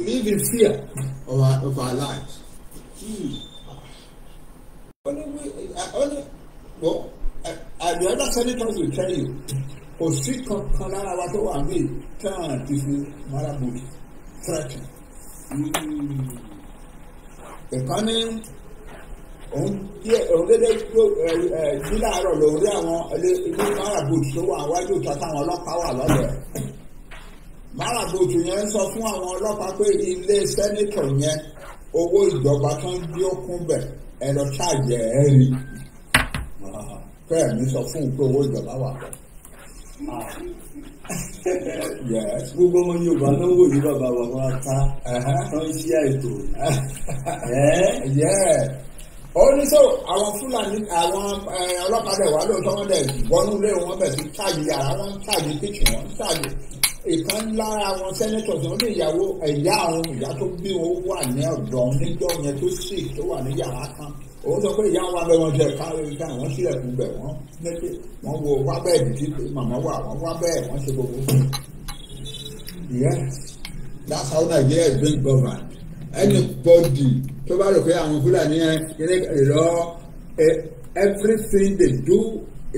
live in fear of our lives. The other senators will tell you, kò sí kankan lára wa tó wà ní tán ti fi marabut threaten. Ìkànnì òun dédé jí láàárọ̀ lórí àwọn ilé marabut tó wà wájú ìta táwọn ọlọ́pàá wà lọ́dọ̀ ẹ̀. Marabut yẹn sọ fún àwọn ọlọ́pàá pé ilé sẹ́nítọ̀ yẹn owó ìjọba tó ń gbé okun bẹ̀ ẹ lọ ṣáàjẹ́ ẹ̀ rí. Bẹ́ẹ̀ ni sọ fún un pé owó ìjọba wà bẹ̀. Gbogbo ọmọ Yorùbá ló ń wò ní bàbá wa wá ká tó ń ṣí àìtó. Ó ní sọ àwọn Fúlàní àwọn ọlọ́pàá dẹ̀ wá lóòótọ́ wọn dẹ̀ wọnú ilé wọn bẹ̀ sí ṣáàjì yàrá wọn ṣáàjì kíchìn wọn ṣáàjì. Ìkan lára àwọn sẹ́nẹ́tọ̀ tó ní ìyàwó ẹ̀yà àwọn ìyá tó bí wọn wà ní ọ̀dọ̀ níjọ́ yẹn tó sì tó wà ní yàrá kan. Òun sọ pé ìyá wa bẹ wọn jẹ káwé ká wọn sílẹ̀kùn bẹ̀ wọ́n méjì wọ́n wo wá bẹ́ẹ̀ tí màmá wà wọ́n wá bẹ́ẹ̀ wọ́n ṣe gbogbo. Yes, that's how Nigeria is being governed. Anybody tó bá rò pé àwọn Fúlàní yẹn ìrọ̀ everything they do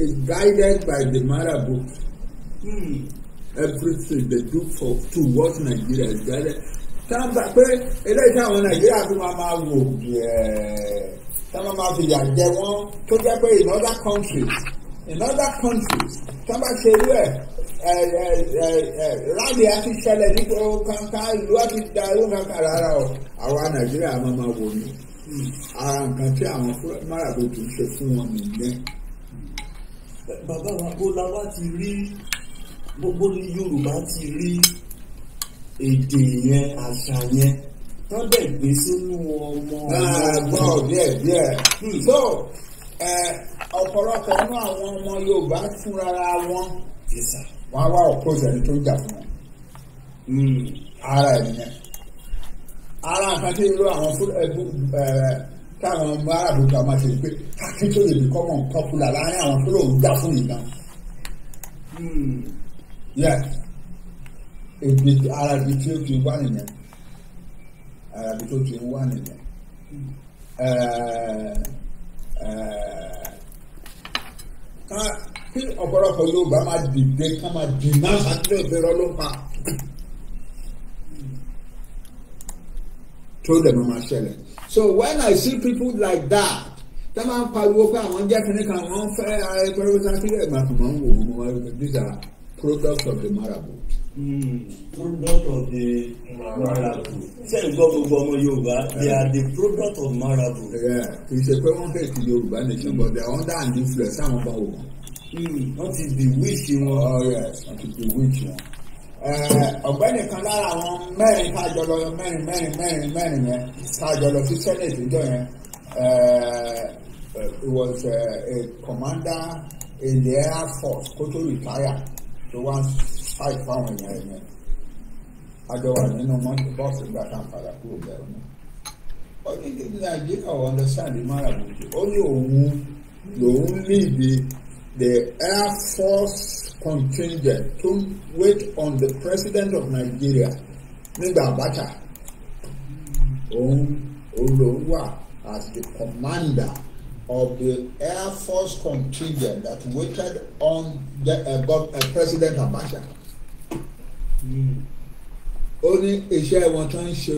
is guided by the marabut. Everything they do towards Nigeria is guided. Táwọn pé eléyìí táwọn Nàìjíríà tó máa wò táwọn máa fìyà jẹ wọ́n tó jẹ́ pé in other countries táwọn bá ṣe irú ẹ̀ rálì àti ṣẹlẹ̀ nípa kankan ìlú àti darú kankan rárá o àwa Nàìjíríà máa wò ní ara nǹkan tí àwọn marabut ṣe fún wọn nìyẹn. Bàbá wa bó la wá ti rí gbogbo ní Yorùbá ti rí èdè yẹn àṣà yẹn tán dẹ̀ gbé sínú ọmọ díẹ̀. So ọ̀pọ̀lọpọ̀ nínú àwọn ọmọ Yorùbá fúnra wọn wọ́n wá ọ̀pọ̀lọpọ̀ ẹni tó ń jà fún wọn. Ara ẹ̀ nìyẹn. Ara nǹkan tí irú àwọn táwọn marabut máa ṣe pé Akintoye become unpopular láàrin àwọn tó lòun jà fún ìgbà. Yes. Ara ibi tí ó ti wá nìyẹn. Kí ọ̀pọ̀lọpọ̀ Yorùbá máa dìde ká máa dìnnà àti ìbẹ̀rẹ̀ ló ń pa. Tó dẹ̀ máa ṣẹlẹ̀. So when I see people like that, tá máa ń pariwo pé àwọn jẹ́ kí ní kan wọ́n fẹ́ ẹgbẹ̀rún sáfílẹ̀ màkùnmọ́ ń wò wọ́n these are products of the marabut. Product of the marabut. Ṣé ìgbọ́ gbogbo ọmọ Yorùbá they are the product of marabut. Kì í ṣe pé wọ́n hate Yorùbá nation but they are under an influence àwọn bá wò wọ́n. Wọ́n ti bewitch wọn. Wọ́n ti bewitch wọn. Ọ̀gbẹ́ni kan lára àwọn mẹ́rin kájọ lọ mẹ́rin yẹn kájọ lọ sí Senate ìjọ yẹn was a commander in the Air Force kó tó retire tó wá fight fáwọn èèyàn yẹn àjọ wà nínú mọ́tò bọ́ọ̀sì nígbà tá à ń padà kúrò bẹ̀rù náà. Ó ní kí Nàìjíríà understand the marabut. Ó ní lòun lead the Air Force contingent to wait on the President of Nigeria nígbà Abacha. Òun lòun wà as the commander of the Air Force contingent that waited on President Abacha. Ó ní iṣẹ́ wọn tó ń ṣe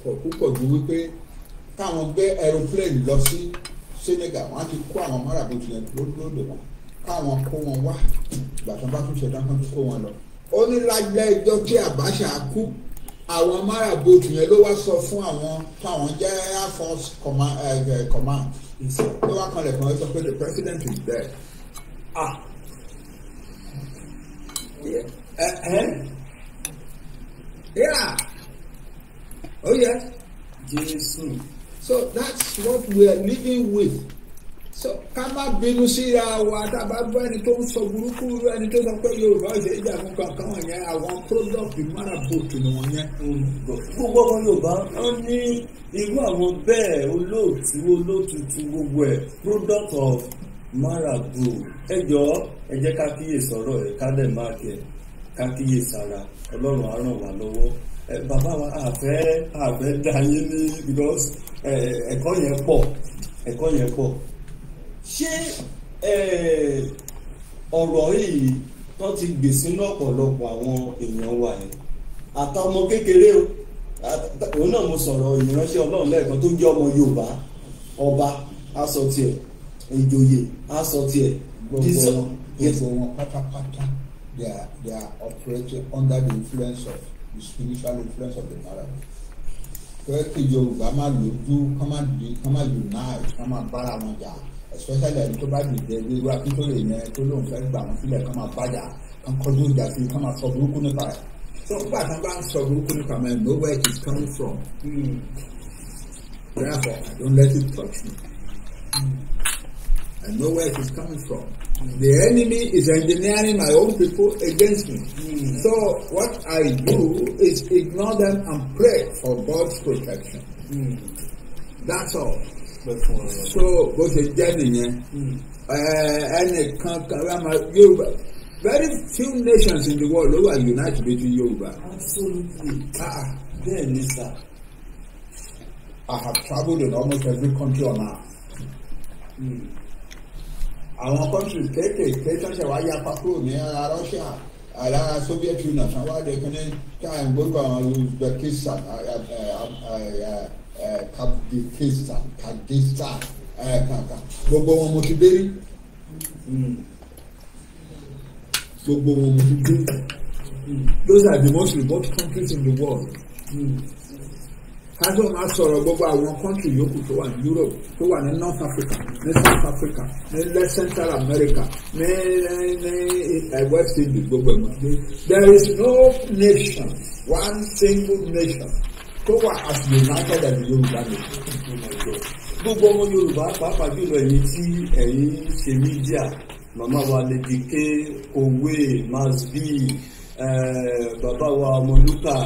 kò púpọ̀ ju wípé káwọn gbé aeroplane lọ sí Senegal wọ́n á ti kó àwọn marabut yẹn lóde wọn káwọn kó wọn wá ìgbà tó bá tún ṣe dáńkán tó kó wọn lọ. Ó ní lájẹ́ ìjọ tí Abacha kú àwọn marabut yẹn ló wá sọ fún àwọn táwọn jẹ́ Air Force command ló wá kanlẹ̀ kan sọ pé the president is dead. Yeah. Oh yes. Jesus. So that's what we are living with. So ká má bínú síra wa tá a bá gbọ́ ẹni tó ń sọ burúkú ẹni tó sọ pé Yorùbá ṣe é jà fún kankan wọ̀nyẹn àwọn product marabut ni wọ́n yẹn. Gbogbo ọmọ Yorùbá wọ́n ní irú àwọn bẹ́ẹ̀ olóòtú gbogbo ẹ̀ product of marabut. Ẹ jọ̀ọ́ ẹ jẹ́ ká kíyè sọ̀rọ̀ ẹ̀ ká dẹ̀ máa kẹ́ ká kíyè sára Ọlọ́run á ràn wá lọ́wọ́. bàbá wa àfẹ́ dá yín ní because ẹ̀kọ́ yẹn pọ̀ ṣé ọ̀rọ̀ yìí tó ti gbè sínú ọ̀pọ̀lọpọ̀ àwọn èèyàn wa yìí àtọmọ kékeré o òun náà mo sọ̀rọ̀ ìránṣẹ́ Ọlọ́run lẹ́ẹ̀kan tó jẹ́ ọmọ Yorùbá ọba aṣọ tiẹ̀ ìjòyè aṣọ tiẹ̀ gbogbo wọn pátápátá they are operating under the influence of the spiritual influence of the parable. Pé kí Yorùbá máa lójú kán máa unite kán máa bára wọn jà especially ẹni tó bá dìde bí irú Akíntóyè yẹn tó lóun fẹ́ gbà wọn sílẹ̀ kán máa bájà kán kọjú ìjà sí kán máa sọ burúkú nípa ẹ̀. So nígbà tí wọ́n bá ń sọ burúkú nípa ẹ̀ know where it is coming from. Therefore I don't let it touch me. I know where it is coming from. The enemy is engineering my own people against me. So what I do is ignore them and pray for God's protection. That's all. So bó ṣe jẹ́ nìyẹn ẹnìkan Yorùbá very few nations in the world ló wà united between Yorùbá. Absolutely. Then sir, I have travelled in almost every country on earth. Àwọn countries kéékèèké tó ṣe wá yapa kúrò ní ara Russia ara Soviet Union san wá dé kíní táwọn gbogbo àwọn Uzbekistan Kyrgyzstan kankan gbogbo wọn mo ti dé rí gbogbo wọn mo ti dé those are the most remote countries in the world. Kájọ́ máa sọ̀rọ̀ gbogbo àwọn country yòókù tó wà ní Europe tó wà ní North Africa ní South Africa ní Central America ní West Indies gbogbo ẹ̀mọ́. There is no nation, one single nation tó wà as united as the Yorùbá nation. Gbogbo ọmọ Yorùbá pàápàá jùlọ èyí tí ẹ̀yin ṣe mídíà màmá wa Lady K Òwe Masbi bàbá wa Ọmọlúkà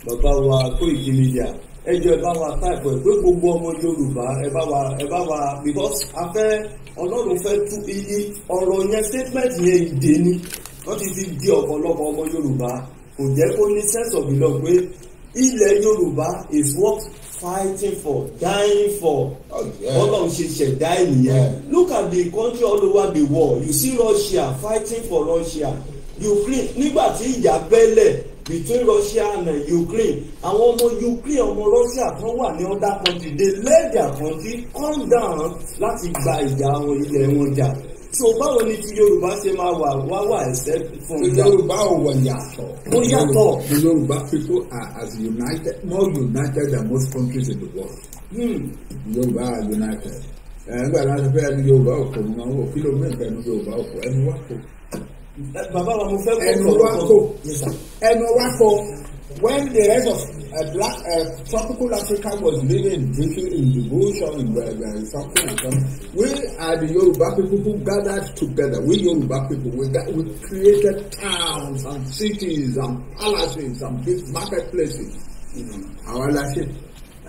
bàbá wa Koikimedia ẹjọ́ ẹ bá wa táìpù ẹ pé gbogbo ọmọ Yorùbá ẹ bá wa because Ọlọ́run fẹ́ tú iyì ọ̀rọ̀ yẹn statement yẹn ìdè ni wọ́n ti fi di ọ̀pọ̀lọpọ̀ ọmọ Yorùbá kò jẹ́ kó ní sense of belong pé ilẹ̀ Yorùbá is worth fighting for, dying for. Ọlọ́run ṣe ṣẹ̀dá ènìyàn. Look at the country all over the world. You see Russia fighting for Russia. Ukraine nígbà tí ìjà bẹ́lẹ̀ between Russia and Ukraine àwọn ọmọ Ukraine ọmọ Russia kan wà ní other country they let their country come down láti gba ìjà àwọn ilẹ̀ wọn jà. So báwo ni ti Yorùbá ṣe máa wà except from that? Yorùbá ò wọ̀ yàtọ̀. Ó yàtọ̀. The Yorùbá people are as united, more united than most countries in the world. Yorùbá are united. Ẹgbẹ́ aláṣẹ fẹ́ ẹni Yorùbá òkò ní wọn wò kílómítà ẹni Yorùbá òkò ẹni wá kò. Bàbá wa mo fẹ́ kọ́ ẹnu wá kò ẹnu wá kò. When the rest of tropical Africa was living in the bush or in something like that, we are the Yoruba people who gathered together. We Yoruba people, we created towns and cities and palaces and big marketplaces. Àwọn aláṣẹ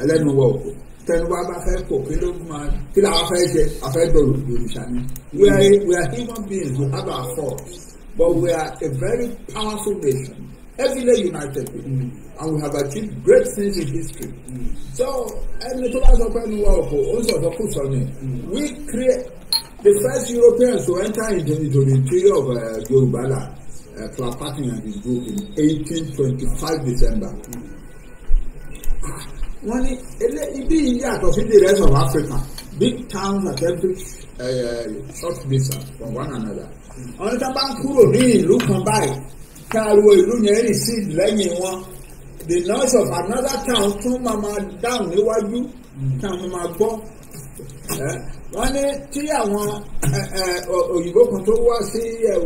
ẹlẹ́nu wọ̀ ọ̀pọ̀ tẹnu wa bá fẹ́ kó kí ló máa kí làwọn fẹ́ ṣe àfẹ́ dọ̀rọ̀ òrìṣà ni. We are human beings who have our faults, but we are a very powerful nation. Heavily united people, and we have achieved great things in history. So, we create the first Europeans to enter into the interior of Yoruba land, Clapating and his group in 1825 December. It be India to see the rest of Africa. Big towns at every short distance from one another. On the bank, look and buy. Káàró ìlú yẹn receive lẹ́yìn wọn the noise of another town tún máa down níwájú táwọn máa gbọ́ wọ́n ní tí àwọn òyìnbó kan tó wá sí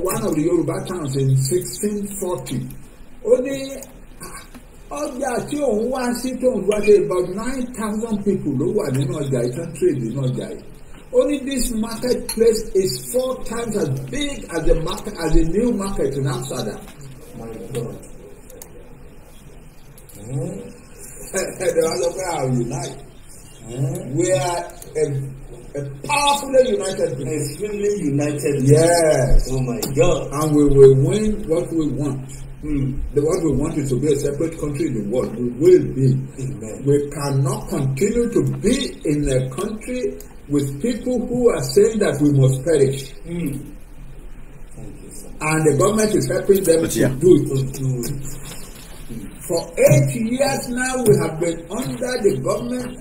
one of the Yorùbá towns in 1640 ó ní ọjà tí òun wá sí tóun wá sí about 9,000 people ló wà nínú ọjà ìtàn trade nínú ọjà yìí. Only this marketplace is 4 times as big as the new market in Amsterdam. My God. Unite. We are a powerfully united people. Extremely united. Yes. Oh my God. And we will win what we want. What we want is to be a separate country in the world. We will be. Amen. We cannot continue to be in a country with people who are saying that we must perish. Thank you, sir. And the government is helping them to do it. For 8 years now, we have been under the government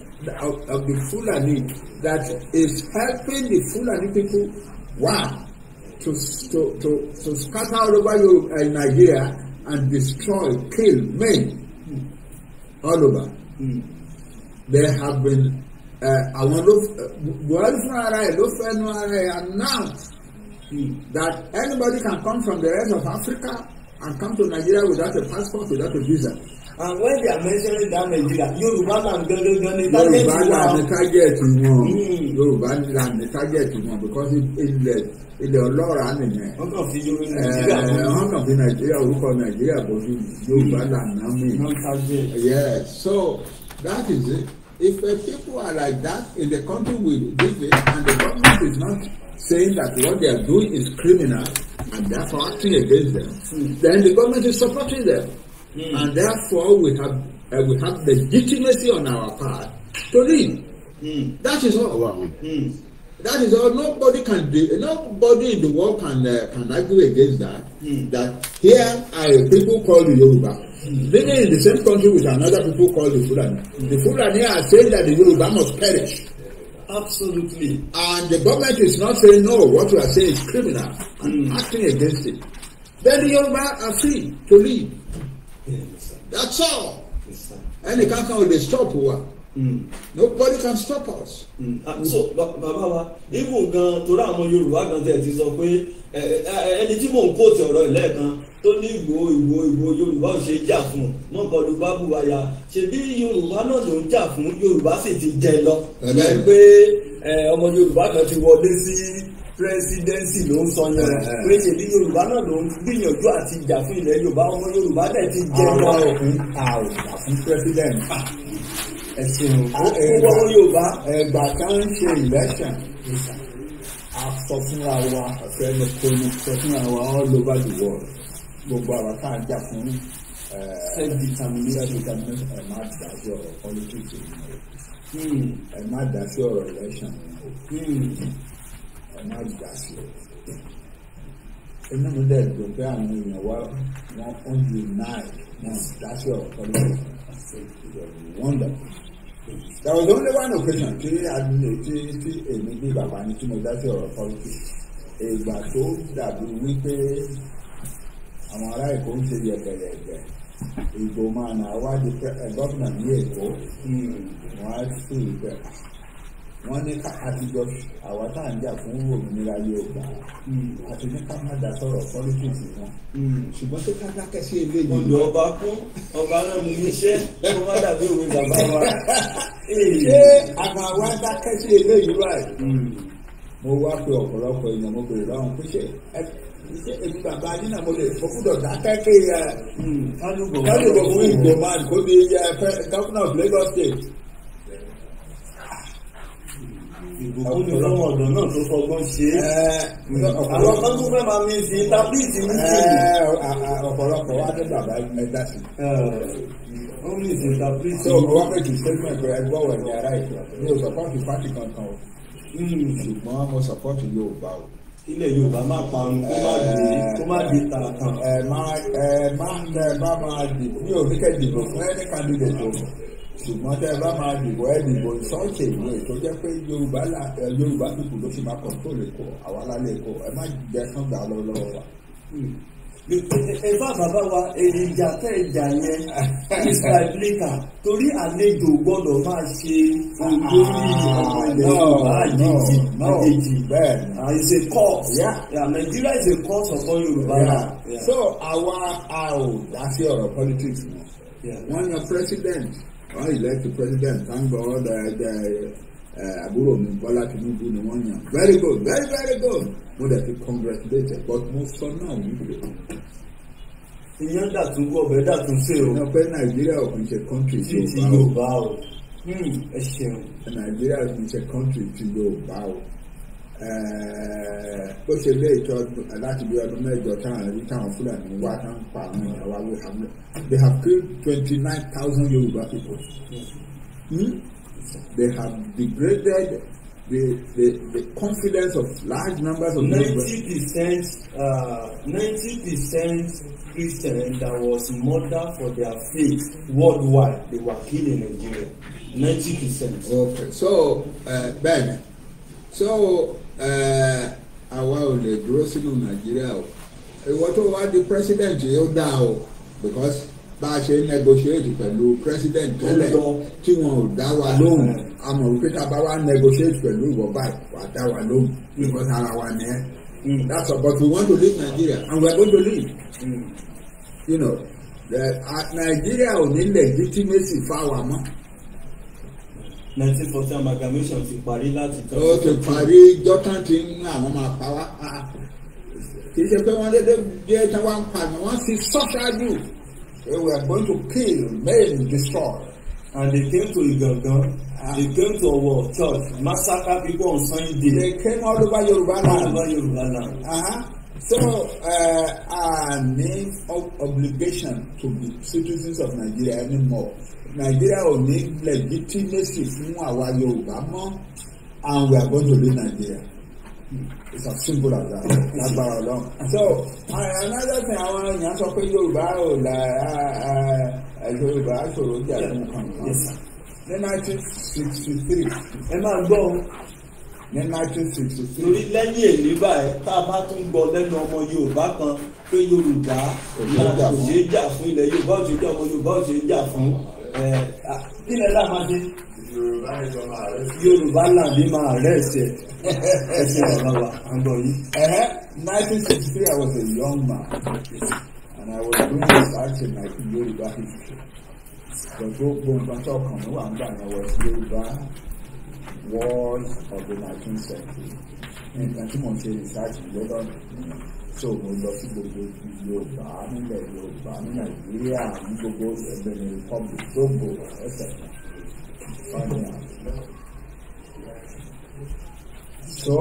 of the Fulani that is helping the Fulani people, to scatter all over Nigeria and destroy, kill, maim all over. They have been announced that anybody can come from the rest of Africa and come to Nigeria without a passport, without a visa. And when they are mentioning that Nigeria, Yoruba land the target because ilẹ̀ ọlọ́ra nìyẹn. wọ́n kàn fi Nàìjíríà orúkọ Nàìjíríà bó fi Yorùbá land náà mi. Yes, so that is it. If people are like that in the country we live in, and the government is not saying that what they are doing is criminal and therefore acting against them, then the government is supporting them. And therefore we have legitimacy on our part to lead. That is all. That is all. Nobody in the world can argue against that. That here are people called the Yoruba living in the same country with another people called the Fulani. The Fulani are saying that the Yoruba must perish. Absolutely. And the government is not saying no, what you are saying is criminal and acting against it. Then the Yoruba are free to lead. That's all. And they can't come, they stop war. Nobody can stop us. So bàbá wa ibùn gan torí àwọn Yorùbá gan tẹ̀ ti sọ pé ẹni tí mò ń kóòtù ọ̀rọ̀ ìlẹ́ẹ̀kan tó ní ìgbò Yorùbá ò ṣe jà fún mọ́kànlú bábù wáyà ṣebí Yorùbá náà ló ń jà fún Yorùbá sì ti jẹ lọ pé ọmọ Yorùbá kan ti wọlé sí presidency ló ń sọ yẹn pé ṣebí Yorùbá náà ló ń gbìyànjú àti jà fún ilẹ̀ Yorùbá ọmọ Yorùbá dẹ̀ ti jẹ lọ. Àwọn fún president. Ẹ̀sìn ọmọ Yorùbá ẹgbà kan ń ṣe election àsọfúnra wa àfẹnukonu sọfúnra wa all over the world gbogbo àwọn tá a jà fún self-determination ẹ má dá sí ọ̀rọ̀ politics ẹ má dá sí ọ̀rọ̀ election ẹ má dá sí ọ̀rọ̀ inú mi dẹ̀ dùn pé àwọn èèyàn wa wọ́n unite wọ́n dá sí ọ̀rọ̀ politics wonderful. There was only one occasion tí èmi bí bàbá ní tí mo dá sí ọ̀rọ̀ politics. Ìgbà tó dàbí wípé àwọn ará Èkó ń ṣe yẹ̀bẹ̀yẹ̀bẹ̀. Ìgbò máa nà wádìí gọ́fìnà ní Èkó. Wọ́n á sì bẹ̀. Wọ́n ní ká àtijọ́ àwa tá à ń jà fún òmìnira Yorùbá. Àti ní ká má dá sọ̀rọ̀ politics wọn. Ṣùgbọ́n tó ká dákẹ́ sí eléyìí. Ọ̀dọ̀ ọba kún ọba náà mú iṣẹ́ kó má dàbí òwe bàbá wa. Ṣé àwọn àwa dákẹ́ sí eléyìí báyìí? Mo wá pé ọ̀pọ̀lọpọ̀ èèyàn mo bèrè lọ́wọ́ pé ṣé èmi bàbá yín náà mo lè fọkúdọ̀ dákẹ́ kí kálùbọ̀ fún Ìgbò man kó di governor of Lagos State. Ìgbòho ni ọmọ ọ̀dọ̀ náà tó fọgbọ́n ṣe é. Àwọn kan tó fẹ́ máa mi sí tábìlì mi sí. Ọ̀pọ̀lọpọ̀ wá ní bàbá mẹ́ta sí. Ó ní ìsìn tábìlì. So wọ́n fẹ́ kì í statement pé ẹgbọ́ wẹ̀ ní ara ìgbà. Mi ò sọpọ́ọ̀tì pátì kankan o. Ṣùgbọ́n mo sọpọ́ọ̀tì Yorùbá o. Ilẹ̀ Yorùbá máa parun kó má di tààtàn. Bá máa dìbò. Mi ò ní kẹ́ dìbò fún any candidate o. Ṣùgbọ́n tẹ́ ẹ bá máa dìbò ìsọ́ọ̀tì ìwé tó jẹ́ pé Yorùbá pípù ló fi máa kọ̀ǹtólì Èkó àwa lálẹ́ Èkó ẹ má jẹ́ kán gbà lọ́wọ́ wa. Ẹ̀fà bàbá wa èròjà tẹ́ ìjà yẹn Mr. Blika torí àlejò gbọ́dọ̀ máa ṣe olórí ọmọ ilẹ̀ Yorùbá àjèjì. It's a cause. Nigeria is a cause of all Yorùbá. So àwa a ò dá sí ọ̀rọ̀ politics mọ́. Wọ́n yan president. Wọ́n elect the president, thank God, àbúrò mi Bọ́lá Tinubu ni wọ́n yàn. Very good, very very good. Mo dẹ̀ fi congratulated, but mo sọ náà wípé. Ìyẹn dàtún gbọ́ ọ̀bẹ dàtún sí o. Ìyẹn pé Nàìjíríà ò kì í ṣe country ti Yorùbá o. Ẹ ṣeun. Nàìjíríà ò kì í ṣe country ti Yorùbá o. bó ṣe lé ìtọ́ láti bí ọdún mẹ́jọ táwọn rí táwọn Fúlàní wá táwọn pa àwọn èèyàn wá wí hamlet. They have killed 29,000 Yoruba people. They have degraded the confidence of large numbers of 90% Christians that was murdered for their faith worldwide, they were killed in Nigeria. 90%. Okay, so Ben, so àwa ò lè dúró sínú Nàìjíríà o. Ìwọ tó wá di president yóò dá o, because bá a ṣe negotiate pẹ̀lú president tẹ́lẹ̀ tí wọn ò dá wa lóhùn, àmọ́ wípé tá a bá wá negotiate pẹ̀lú ìwọ báyìí wà á dá wa lóhùn because ara wa ni ẹ́. That's all, but we want to leave Nigeria and we are going to leave. You know, Nigeria ò ní legitimacy fáwa mọ́. 1940 amalgamation ti parí láti tọ́. Ó ti parí jọ́tàn tí àwọn máa pa wá. Kì í ṣe pé wọ́n dédé jẹ́ tí wọ́n ń pa ni wọ́n ti sọ́ṣáájú. We are going to kill, maim, destroy. And they came to Igangan. They came to our church, massacre people on Sunday. They came all over Yoruba land. All over Yoruba land. So, our main obligation to be citizens of Nigeria anymore. Nigeria ò ní legitimacy fún àwa Yorùbá mọ́, and we are going to leave Nigeria. It's as simple as that. Lágbára Ọlọ́run. So, another thing àwọn èèyàn sọ pé Yorùbá ò la Yorùbá ṣòro jà fún kankan. Ní 1963. Ẹ máa gbọ́ o. Ní 1963. Torí lẹ́yìn èlé báyìí tá a bá tún gbọ́ lẹ́nu ọmọ Yorùbá kan pé Yorùbá kò ṣeé jà fún ilẹ̀ Yorùbá ò ṣeé jà ọmọ Yorùbá ò ṣeé jà fún kílẹ̀ láàmàdé. Yorùbá làdé máa rẹ̀ ẹsẹ̀ bàbá wa àgbọ̀ yìí. 1963 I was a young man and I was doing research in my Yoruba history. Gbogbo nǹkan tó kàn mí wà ń gbà yẹn was Yoruba wars of the 19th century. Nǹkan tí mo ṣe research lọ́dọ̀ so mo lọ sí gbogbo Yorùbá nílẹ̀ Yorùbá ní Nàìjíríà ní gbogbo Benin Republic Togo etc. So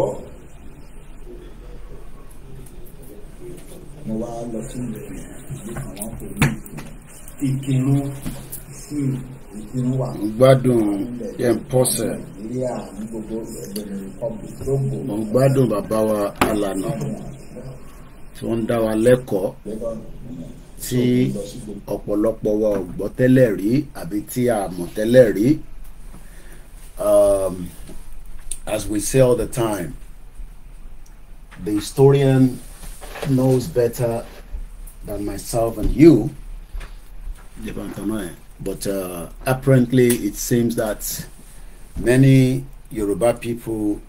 mo wá lọ sí ìlú àwọn kò ní Ìkírun. Ìkírun wà. Gbádùn yẹn pọ́sẹ̀. Nàìjíríà ní gbogbo Benin Republic Togo. Mo gbádùn bàbá wa Alànà tí wọ́n ń dá wa lẹ́kọ̀ọ́ tí ọ̀pọ̀lọpọ̀ wa ò gbọ́ tẹ́lẹ̀ rí àbí tí a mọ̀ tẹ́lẹ̀ rí. As we say all the time, the historian knows better than myself and you. But apparently it seems that many Yoruba people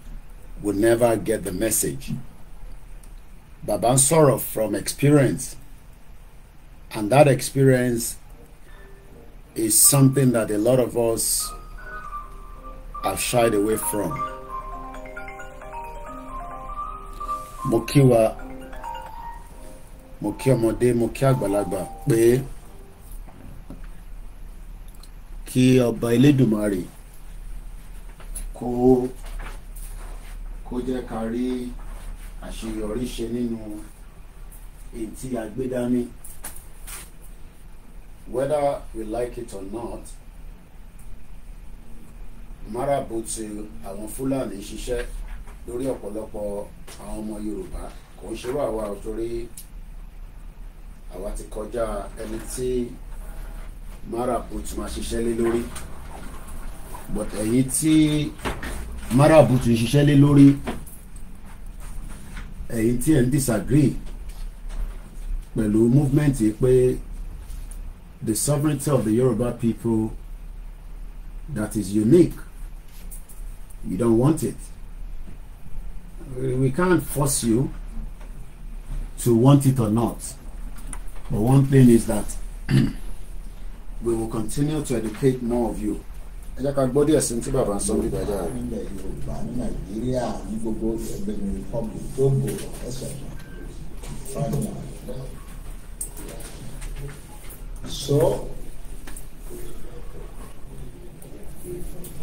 will never get the message. Baba ń sọ̀rọ̀ from experience, and that experience is something that a lot of us have shied away from. Mo kí wa, mo kí ọmọdé, mo kí àgbàlagbà pé kí ọba Elédùmarè kó jẹ́ ká rí àṣeyọrí ṣe nínú èyí tí a gbé dání. Whether we like it or not, máràbùtù àwọn Fúlàní ṣiṣẹ́ lórí ọ̀pọ̀lọpọ̀ àwọn ọmọ Yorùbá kò ń ṣerú àwa torí àwa ti kọjá ẹni tí máràbùtù máa ṣiṣẹ́ lé lórí. But ẹ̀yin tí máràbùtù ṣiṣẹ́ lé lórí, ẹ̀yin tí ẹ̀ ń disagree pẹ̀lú movement yìí pé the sovereignty of the Yoruba people that is unique, you don't want it. We can't force you to want it or not. But one thing is that we will continue to educate more of you. Ẹ jẹ́ ká gbọ́ díẹ̀ sí tí bàbá ń sọ nígbà jáde. Nílẹ̀ Yorùbá ní Nàìjíríà ní gbogbo Benin Republic Togo etc. So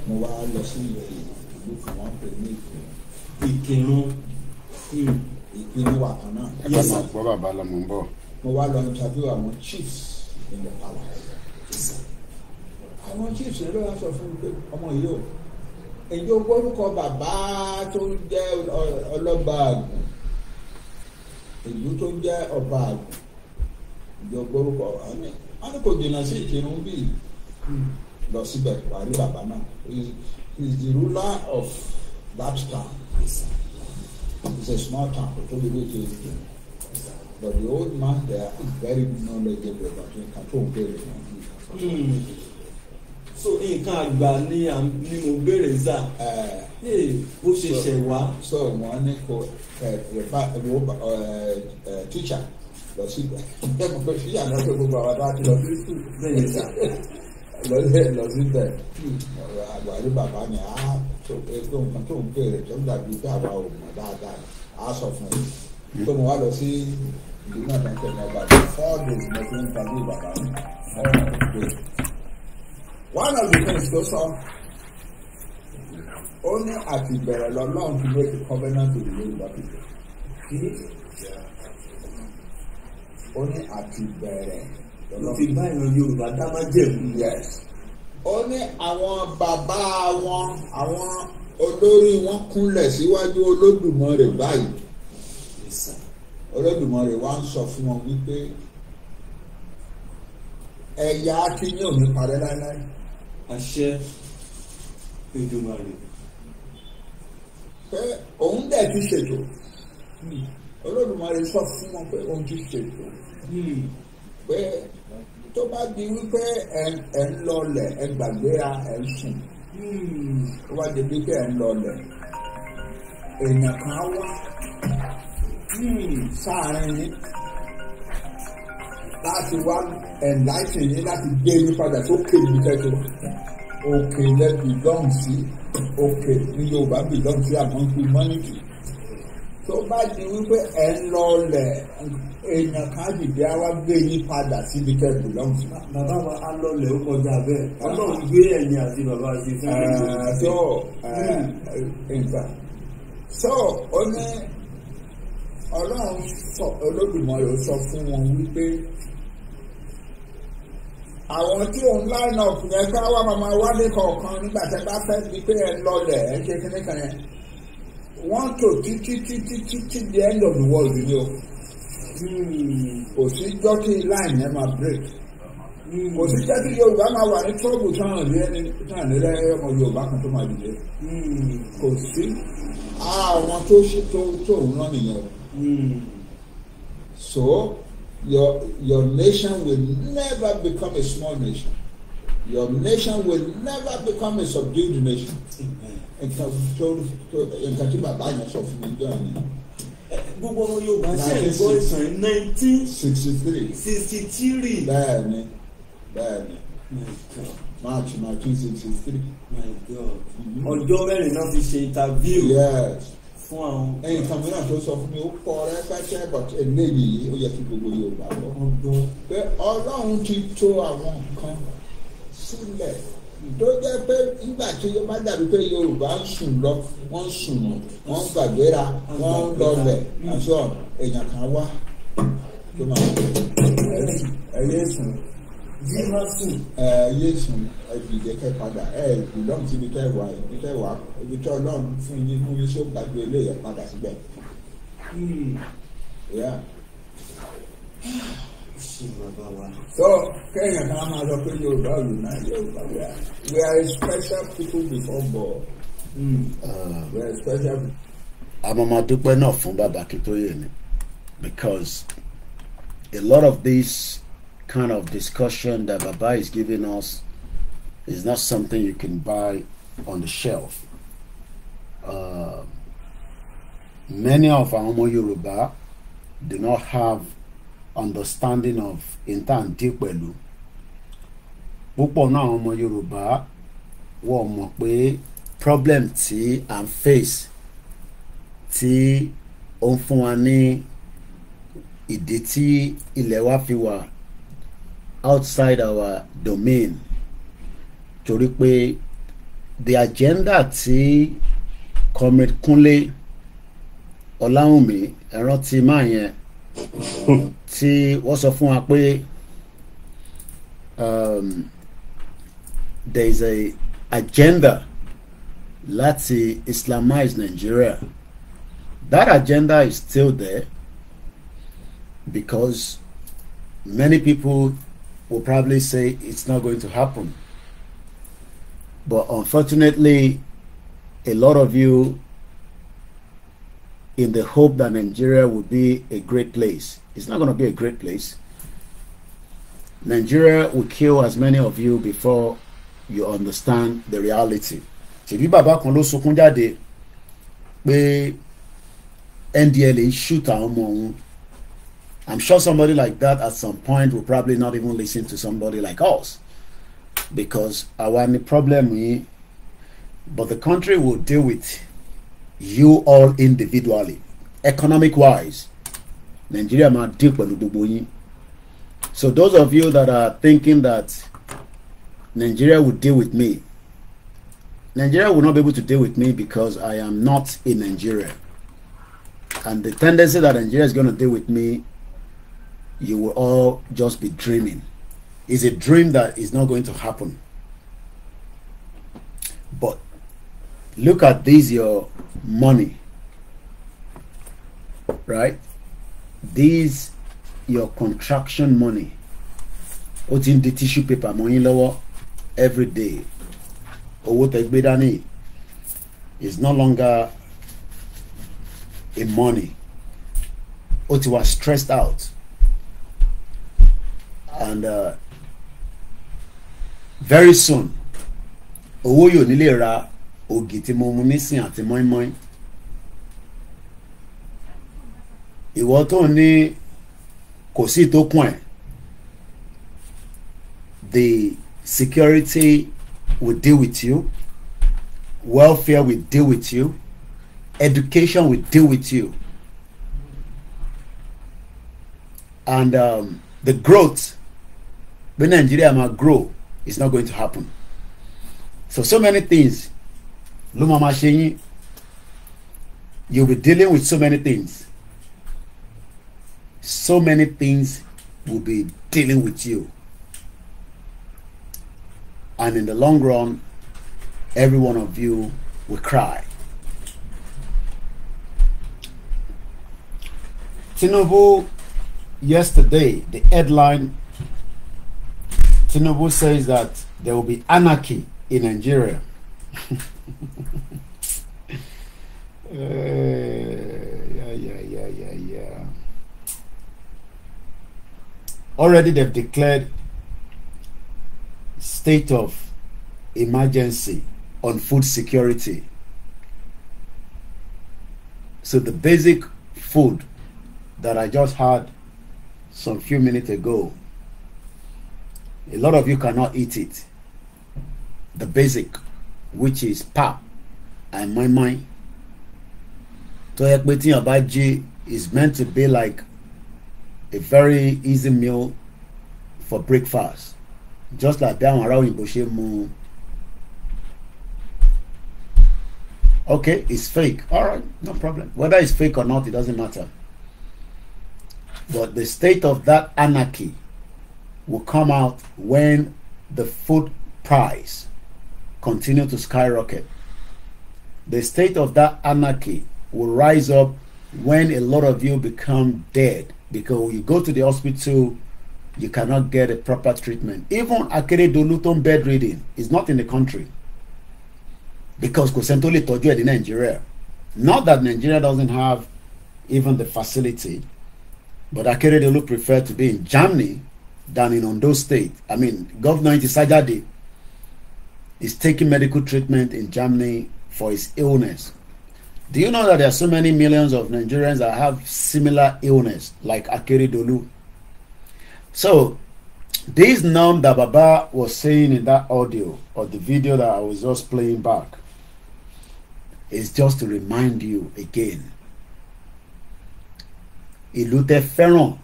mo wá lọ sí ìlú gúúsù wọ́n pè ní Ìkírun. Ìkírun wà kan náà. ẹ bá máa gbọ́ bàbá lọ́mọ ń bọ̀. Mo wá lọ interview àwọn chiefs in the palace. Àwọn chiefs ló wá sọ fún mi pé ọmọ yìí o èyí ó gbórúkọ bàbá tó ń jẹ́ ọlọ́ba àgùn ìlú tó ń jẹ́ ọba àgùn ìjọ gbórúkọ wọn ni kò jìnnà sí Ìkírun bíi lọ síbẹ̀ wà rí bàbá náà he is the ruler of that town. It's a small town kò tóbi bí ti Ìkírun but the old man there is very knowledgeable about nǹkan tó ń béèrè náà. So nǹkan àgbà ni mo béèrè sá bó ṣe ṣẹ̀ wá. So wọ́n ní kò teacher lọ sí teacher náà tó gbogbo àwọn àti lọ sí school bẹ́ẹ̀ sá lọ sí bẹ̀ àgbàdo bàbá ni a tó nǹkan tó ń béèrè tó ń dàbí pé àwa ò mọ̀ dáadáa a sọ fún yìí tó mo wá lọ sí ìlú náà tó ń tẹ̀lé ọba 4 days mo fi ń tàbí bàbá mi. One of the things tó sọ ó ní àti ìbẹ̀rẹ̀ lọ́lọ́run to make a covenant with the Yoruba people. Ó ní àti ìbẹ̀rẹ̀ lọ́lọ́run fi bá ìran Yorùbá dá májẹ̀mú. Yes. Ó ní àwọn bàbá wọn àwọn olórí wọn kúnlẹ̀ síwájú Olódùmarè báyìí. Olódùmarè wá ń sọ fún wọn wípé ẹ̀yà akínyìn ò ní parẹ́ láéláé. Àṣẹ Èdùmàrè. Pé òun dẹ̀ ti ṣètò. Olódùmarè sọ fún wọn pé òun ti ṣètò. Pé tó bá di wípé ẹ̀ ń lọlẹ̀ ẹ gbàgbéra ẹ̀ ń sùn. Tó bá di wípé ẹ̀ ń lọlẹ̀ èèyàn kan wá sáàárín yín láti wá enlighten yín láti gbé yín padà sókè yìí kẹ́tọ́ òkè lẹ belong sí òkè ní Yorùbá belong sí among humanity tó bá di wípé ẹ ń lọlẹ̀ èèyàn kan dìde á wá gbé yín padà síbi kẹ́ belong sí. Bàbá wa á lọlẹ̀ ó kọjá bẹ́ẹ̀ Ọlọ́run gbé ẹ̀yìn àti bàbá ṣe fún mi. So ó ní Ọlọ́run Olódùmarè sọ fún wọn wípé àwọn tí òun line up yẹn ká wá máa wálé kọ̀ọ̀kan nígbà tí a bá fẹ́ di pé ẹ lọlẹ̀ ẹ ṣe kíní kan yẹn wọ́n tò títí the end of the world ni o kò sí jọ́kí line yẹn máa break kò sí jẹ́ kí Yorùbá máa wà ní trouble tán ní lẹ́yìn ọmọ Yorùbá kan tó máa dìde kò sí àwọn tó ṣe tó ń rán nìyẹn. So your nation will never become a small nation. Your nation will never become a subdued nation. Nǹkan tí bàbá yẹn sọ fún mi jọ ni. Gbogbo ọmọ Yorùbá ṣe ń gbọ́ ìtàn 1963. Bẹ́ẹ̀ni March 1963. My God. Ọjọ́ mẹ́rin náà fi ṣe interview. Yes. Fún àwọn. Nǹkan mìíràn tó sọ fún mi ó kọ rẹpẹtẹ but eléyìí ó yẹ kí gbogbo Yorùbá gbọ́. Pé Ọlọ́run ti tò àwọn nǹkan sílẹ̀ tó jẹ́ pé nígbà tí yóò bá dàbí pé Yorùbá ń sùn lọ wọ́n ń sùn nù wọ́n ń gbàgbéra wọ́n ń lọlẹ̀ àṣọ èèyàn kan wá tó máa ẹyẹ sùn ẹyẹ sùn ẹdìdẹ kẹ padà ìlọrin síbi tẹ wà ibi tẹ Ọlọ́run fún yín fún yín só gbàgbé eléyẹ padà síbẹ̀. So Kenya kan máa sọ pé Yorùbá unite Yorùbá we are a special people before God. We are a special people. Àmọ́ dúpẹ́ náà fún Bàbá Akintoye ni because a lot of this kind of discussion that Baba is giving us is not something you can buy on the shelf. Many of our Moi Yoruba do not have understanding of intan pẹ̀lú. Púpọ̀ náà àwọn ọmọ Yorùbá wọ́n mọ̀ pé problem tí à ń face tí ó ń fún wa ní ìdí tí ilẹ̀ wa fi wà outside our domain torí pé the agenda tí Comrade Kunle Ọláwùnmí ẹ̀rọ ti máa yẹn tí wọ́n sọ fún wa pé there is a agenda láti Islamize Nigeria. That agenda is still there because many people will probably say it's not going to happen. But unfortunately, a lot of you, in the hope that Nigeria will be a great place, it's not going to be a great place. Nigeria will kill as many of you before you understand the reality. Ṣebí bàbá kan ló sunkún jáde pé NDLEA shoot àwọn ọmọ òun. I'm sure somebody like that at some point will probably not even listen to somebody like us because our problem, but the country will deal with you all individually, economic wise. Nigeria might deal with gbogbo. So those of you that are thinking that Nigeria will deal with me, Nigeria will not be able to deal with me because I am not in Nigeria. And the tendency that Nigeria is going to deal with me, you will all just be dreaming. It's a dream that is not going to happen. But look at this, your money, right? These your contraction money. What's in the tissue paper money lower every day. Or what is no longer a money. What was stressed out. And very soon, owó yóò nílé ra ògì tí mo mu nísìn àti Moi Moi. Ìwọ tó ní kò sí tó kún ẹ̀. The security will deal with you. Welfare will deal with you. Education will deal with you. And the growth, when Nigeria might grow, is not going to happen. So many things. You'll be dealing with so many things. So many things will be dealing with you. And in the long run, every one of you will cry. Tinubu, yesterday, the headline, Tinubu says that there will be anarchy in Nigeria. Yeah. Already they've declared state of emergency on food security. So the basic food that I just had some few minutes ago, a lot of you cannot eat it. The basic, which is pap and Moi Moi. Toyekbeti Abaji is meant to be like a very easy meal for breakfast. Just like that one around in okay, it's fake. Alright, no problem. Whether it's fake or not, it doesn't matter. But the state of that anarchy will come out when the food price continue to skyrocket. The state of that anarchy will rise up when a lot of you become dead because when you go to the hospital, you cannot get a proper treatment. Even Akeredoluton bedridden is not in the country because Kosentoli told you in Nigeria. Not that Nigeria doesn't have even the facility, but Akeredolu preferred to be in Germany than in Ondo State. I mean, Governor Intisajade is taking medical treatment in Germany for his illness. Do you know that there are so many millions of Nigerians that have similar illness like Akeredolu? So, this norm that Baba was saying in that audio or the video that I was just playing back is just to remind you again. Ìlú tẹ́ fẹ́ràn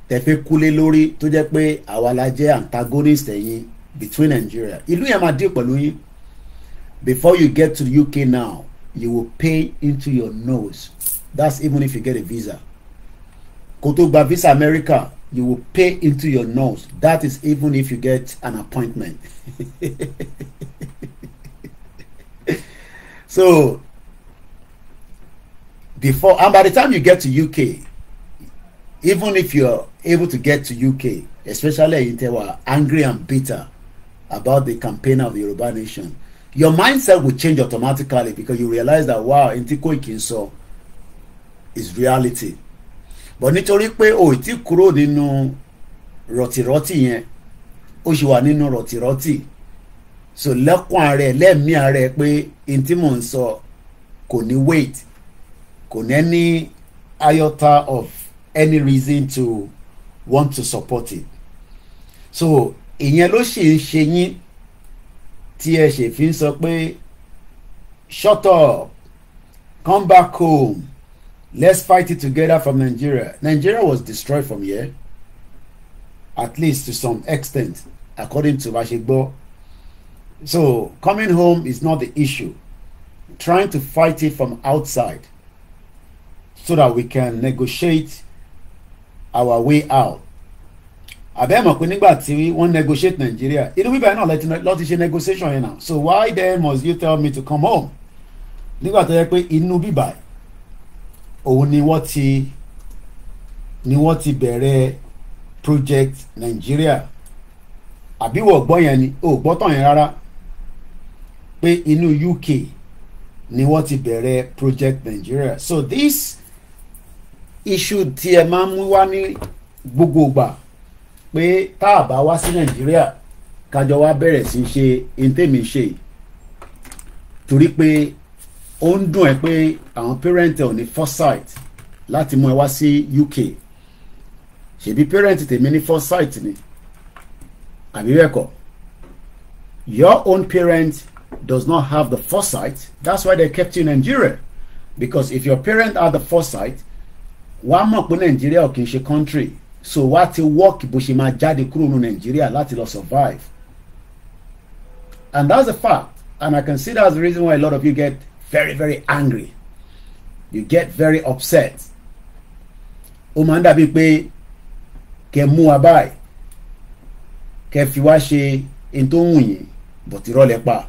tẹ́ fẹ́ kúlé lórí tó jẹ́ pé àwa la jẹ́ antagonist ẹ̀yin between Nigeria. Ìlú yẹn máa deal pẹ̀lú yín. Before you get to the UK now, you will pay into your nose. That's even if you get a visa. Kó tó gba visa America, you will pay into your nose. That is even if you get an appointment. So before, and by the time you get to UK, even if you're able to get to UK, especially if they were angry and bitter about the campaign of the Yoruba nation, your mindset will change automatically, because you realize that wow, nti Koiki sọ is reality. But nítorí pé o ti kúrò nínú rọ̀tìrọ̀tì yẹn, ó ṣì wà nínú rọ̀tìrọ̀tì, so lẹ́kùn ààrẹ lẹ́mìí ààrẹ pé nti mò ń sọ kò ní weight, kò ní any iota of any reason to want to support it. So ìyẹn ló ṣe ń ṣe yín tí ẹ ṣe fi ń sọ pé shut up, come back home, let's fight it together from Nigeria. Nigeria was destroyed from here, at least to some extent, according to Bashigbo. So coming home is not the issue. Trying to fight it from outside so that we can negotiate our way out. Abẹ́mọ̀ pé nígbà tí wọ́n negotiate Nigeria, inú bíbá náà lọ́ti ṣe negotiation yẹn náà. So why then must you tell me to come home? Nígbà tó yẹ pé inú bíbá òun ni wọ́n ti bẹ̀rẹ̀ project Nigeria. Àbí wọ́n gbọ́ yẹn ni, ó gbọ́ tán yẹn rárá, pé inú UK ni wọ́n ti bẹ̀rẹ̀ project Nigeria. So this issue tí ẹ máa ń mú wá ní gbogbo ìgbà pé tá a bá wá sí Nigeria kájọ wá bẹ̀rẹ̀ sí ṣe intemi ṣe, torí pé ó ń dùn ẹ́ pé àwọn parent ò ní foresight láti mú ẹ wá sí UK. Ṣebí parent tèmi ní foresight ni, àbí bẹ́ẹ̀ kọ́? Your own parent does not have the foresight. That's why they kept you in Nigeria. Because if your parent had the foresight, wàá mọ̀ pé Nigeria ò kì í ṣe country, so wàá ti work bó ṣe máa jáde kúrò ní Nigeria láti lọ survive. And that's the fact. And I can see that's the reason why a lot of you get very, very angry. You get very upset. Ó máa ń dàbí pé kẹ́ mú wa báyìí, kẹ́ fi wá ṣe in tó wù yín, but ìrọ̀lẹ́ pa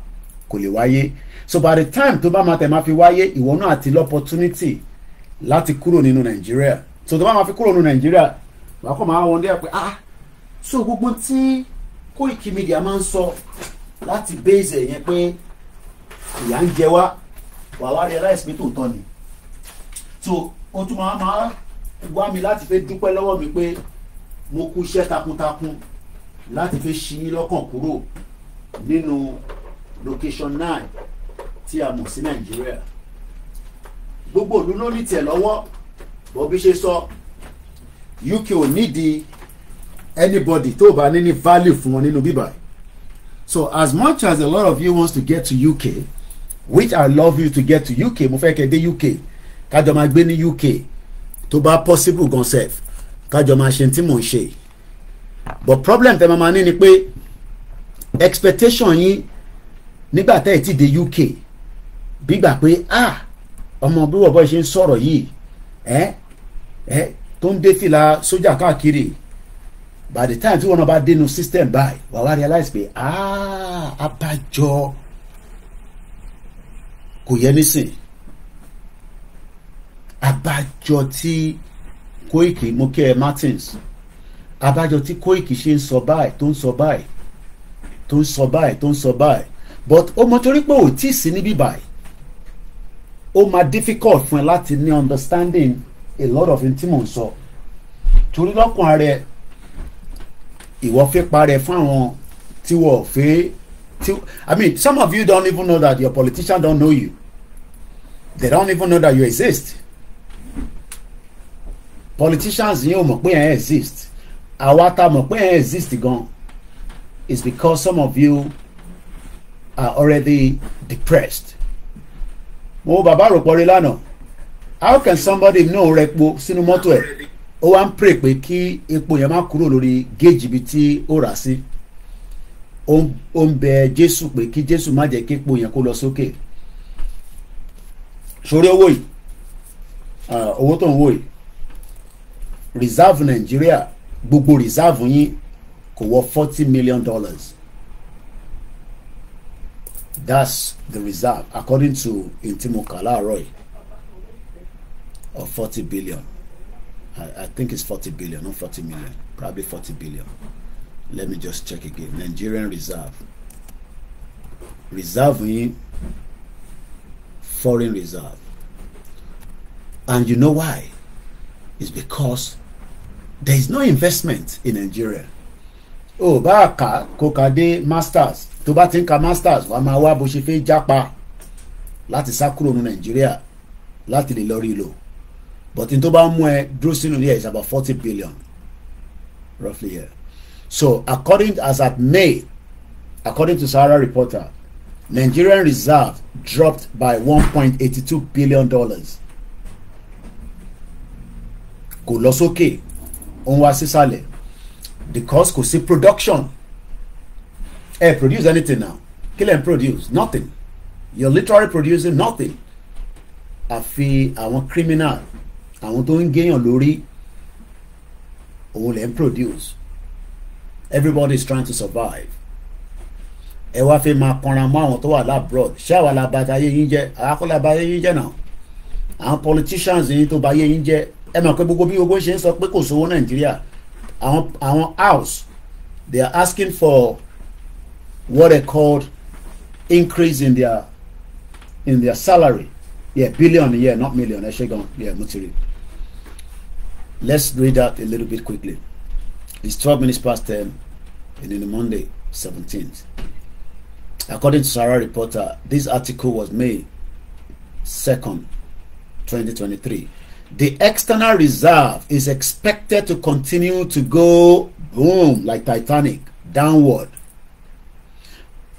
kò lè wáyé. So by the time tó bá máa tẹ̀ máa fi wáyé, ìwọ náà àti l'opportunity láti kúrò nínú Nigeria. So tó bá máa fi kúrò nínú Nigeria, wàá kọ́ máa wọ́n dé pé so gbogbo tí Koikimedia máa ń sọ láti base yẹn pé ìyà ń jẹ wá, wàá wá realize pé tòótọ́ ni. So ó tún máa wá mi láti fẹ́ dúpẹ́ lọ́wọ́ mi pé mo kú iṣẹ́ takuntakun láti fẹ́ ṣí yín lọ́kàn kúrò nínú location 9 tí a mọ̀ sí Nigeria. Gbogbo ìlú ló ní tiẹ̀ lọ́wọ́, bó bí ṣe sọ UK ò nídìí anybody tó bá ní value fún wọn nínú bíbá. So as much as a lot of you wants to get to UK, which I love you to get to UK, mo fẹ́ kẹ́ dé UK, kájọ máa gbé ní UK tó bá possible gan sef, kájọ máa ṣe tí mò ń ṣe. But problem tẹ́ máa ní ni pé expectation yín nígbà tẹ́ ẹ̀ ti dé UK bígbà pé ọmọ bí wọ́n bọ́ ṣe ń sọ̀rọ̀ yìí tó ń dé fìlà sójà káàkiri, by the time tí wọ́n náà bá dénú system báyìí wà wá realize pé abájọ kò yẹ nísìn, abájọ tí Koiki Moke Martins, abájọ tí Koiki ṣe ń sọ báyìí tó ń sọ báyìí tó ń sọ báyìí tó ń sọ báyìí. But ó mọ torí pé ò tí ì sí níbí báyìí, ó máa difficult fún ẹ láti ní understanding a lot of tí mò ń sọ, torí lọ́kàn rẹ ìwọ fẹ́ parẹ́ fún àwọn tí wọ́n fẹ́ tí, I mean some of you don't even know that your politicians don't know you, they don't even know that you exist. Politicians yìí ò mọ̀ pé ẹ̀ exist, àwa tá mọ̀ pé ẹ̀ exist gan is because some of you are already depressed. Mo bàbá rò pọ̀rí lánàá, how can somebody know repo sínú mọ́tò ẹ̀ ó wá ń pray pé kí epo yẹn má kúrò lórí géèjì ibi tí ó rà sí, ó ń bẹ Jésù pé kí Jésù má jẹ́ kí epo yẹn kó lọ sókè. sórí owó yìí owó tó ń wò yìí reserve Nàìjíríà gbogbo reserve yín kò wọ $40 million. That's the reserve according to Intimoka láàárọ̀ yìí of 40 billion. I think it's 40 billion, not 40 million. Probably 40 billion. Let me just check again. Nigerian reserve. Reserve in foreign reserve. And you know why? It's because there is no investment in Nigeria. Oh, baka kokade masters. Tó bá tin ka masters, wá máa wá bó ṣe fẹ́ jápa láti sá kúrò ní Nigeria láti lè lọ rí lò. But in tó bá mú ẹ dúró sínú here is about 40 billion roughly here. So according as at May, according to Sahara Reporter, Nigerian reserve dropped by $1.82 billion. Kò lọ sókè, ó ń wá sísàlẹ̀ because kò sí production. Produce anything now. Kill and produce nothing. You're literally producing nothing. Àfi àwọn criminal, àwọn tó ń gèyàn lórí, òun lè produce. Everybody is trying to survive. Ẹ wá fẹ́ máa kanra mọ́ àwọn tó wà labroad. Ṣé àwa la bà ayé yín jẹ́? Àwa kọ́ la bà ayé yín jẹ́ náà. Àwọn politicians yín tó bà ayé yín jẹ́. Ẹ mọ̀ pé gbogbo bí gbogbo ṣe ń sọ pé kò sówó Nàìjíríà. Àwọn house, they are asking for what they called increase in their salary. Yeah, billion a year, not million. Yeah, Mutiri. Let's read that a little bit quickly. It's 12 minutes past 10 and in the Monday 17th. According to Sahara Reporter, this article was May 2nd, 2023. The external reserve is expected to continue to go boom like Titanic downward.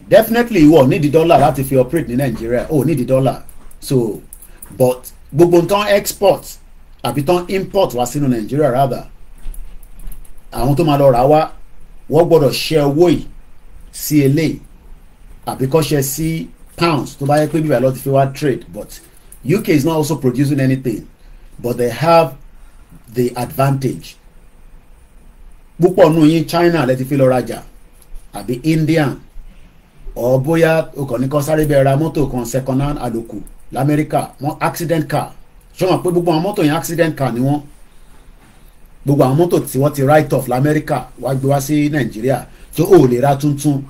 Definitely you will need the dollar láti fi operate in Nigeria. Oh, need the dollar. So, but gbogbo nǹkan export àbí tán import wá sínú Nigeria rather. Àwọn tó máa lọ rà wá wọ́n gbọ́dọ̀ share owó yìí sí eléyìí àbí kó share sí pounds tó bá yẹ pé bíbá lọ ti fi wá trade. But UK is not also producing anything, but they have the advantage. Púpọ̀ nù yín China lẹ ti fi lọ rajà àbí Indian or bóyá o kàn ní kó sáré bẹ́ẹ̀ ra mọ́tò kan second hand àlòkù l'Amẹ́ríkà wọ́n accident car. Ṣé wọ́n pé gbogbo àwọn mọ́tò yẹn accident car ni wọ́n? Gbogbo àwọn mọ́tò tí wọ́n ti write off l'Amẹ́ríkà wá gbé wá sí Nàìjíríà tó o lè ra tuntun.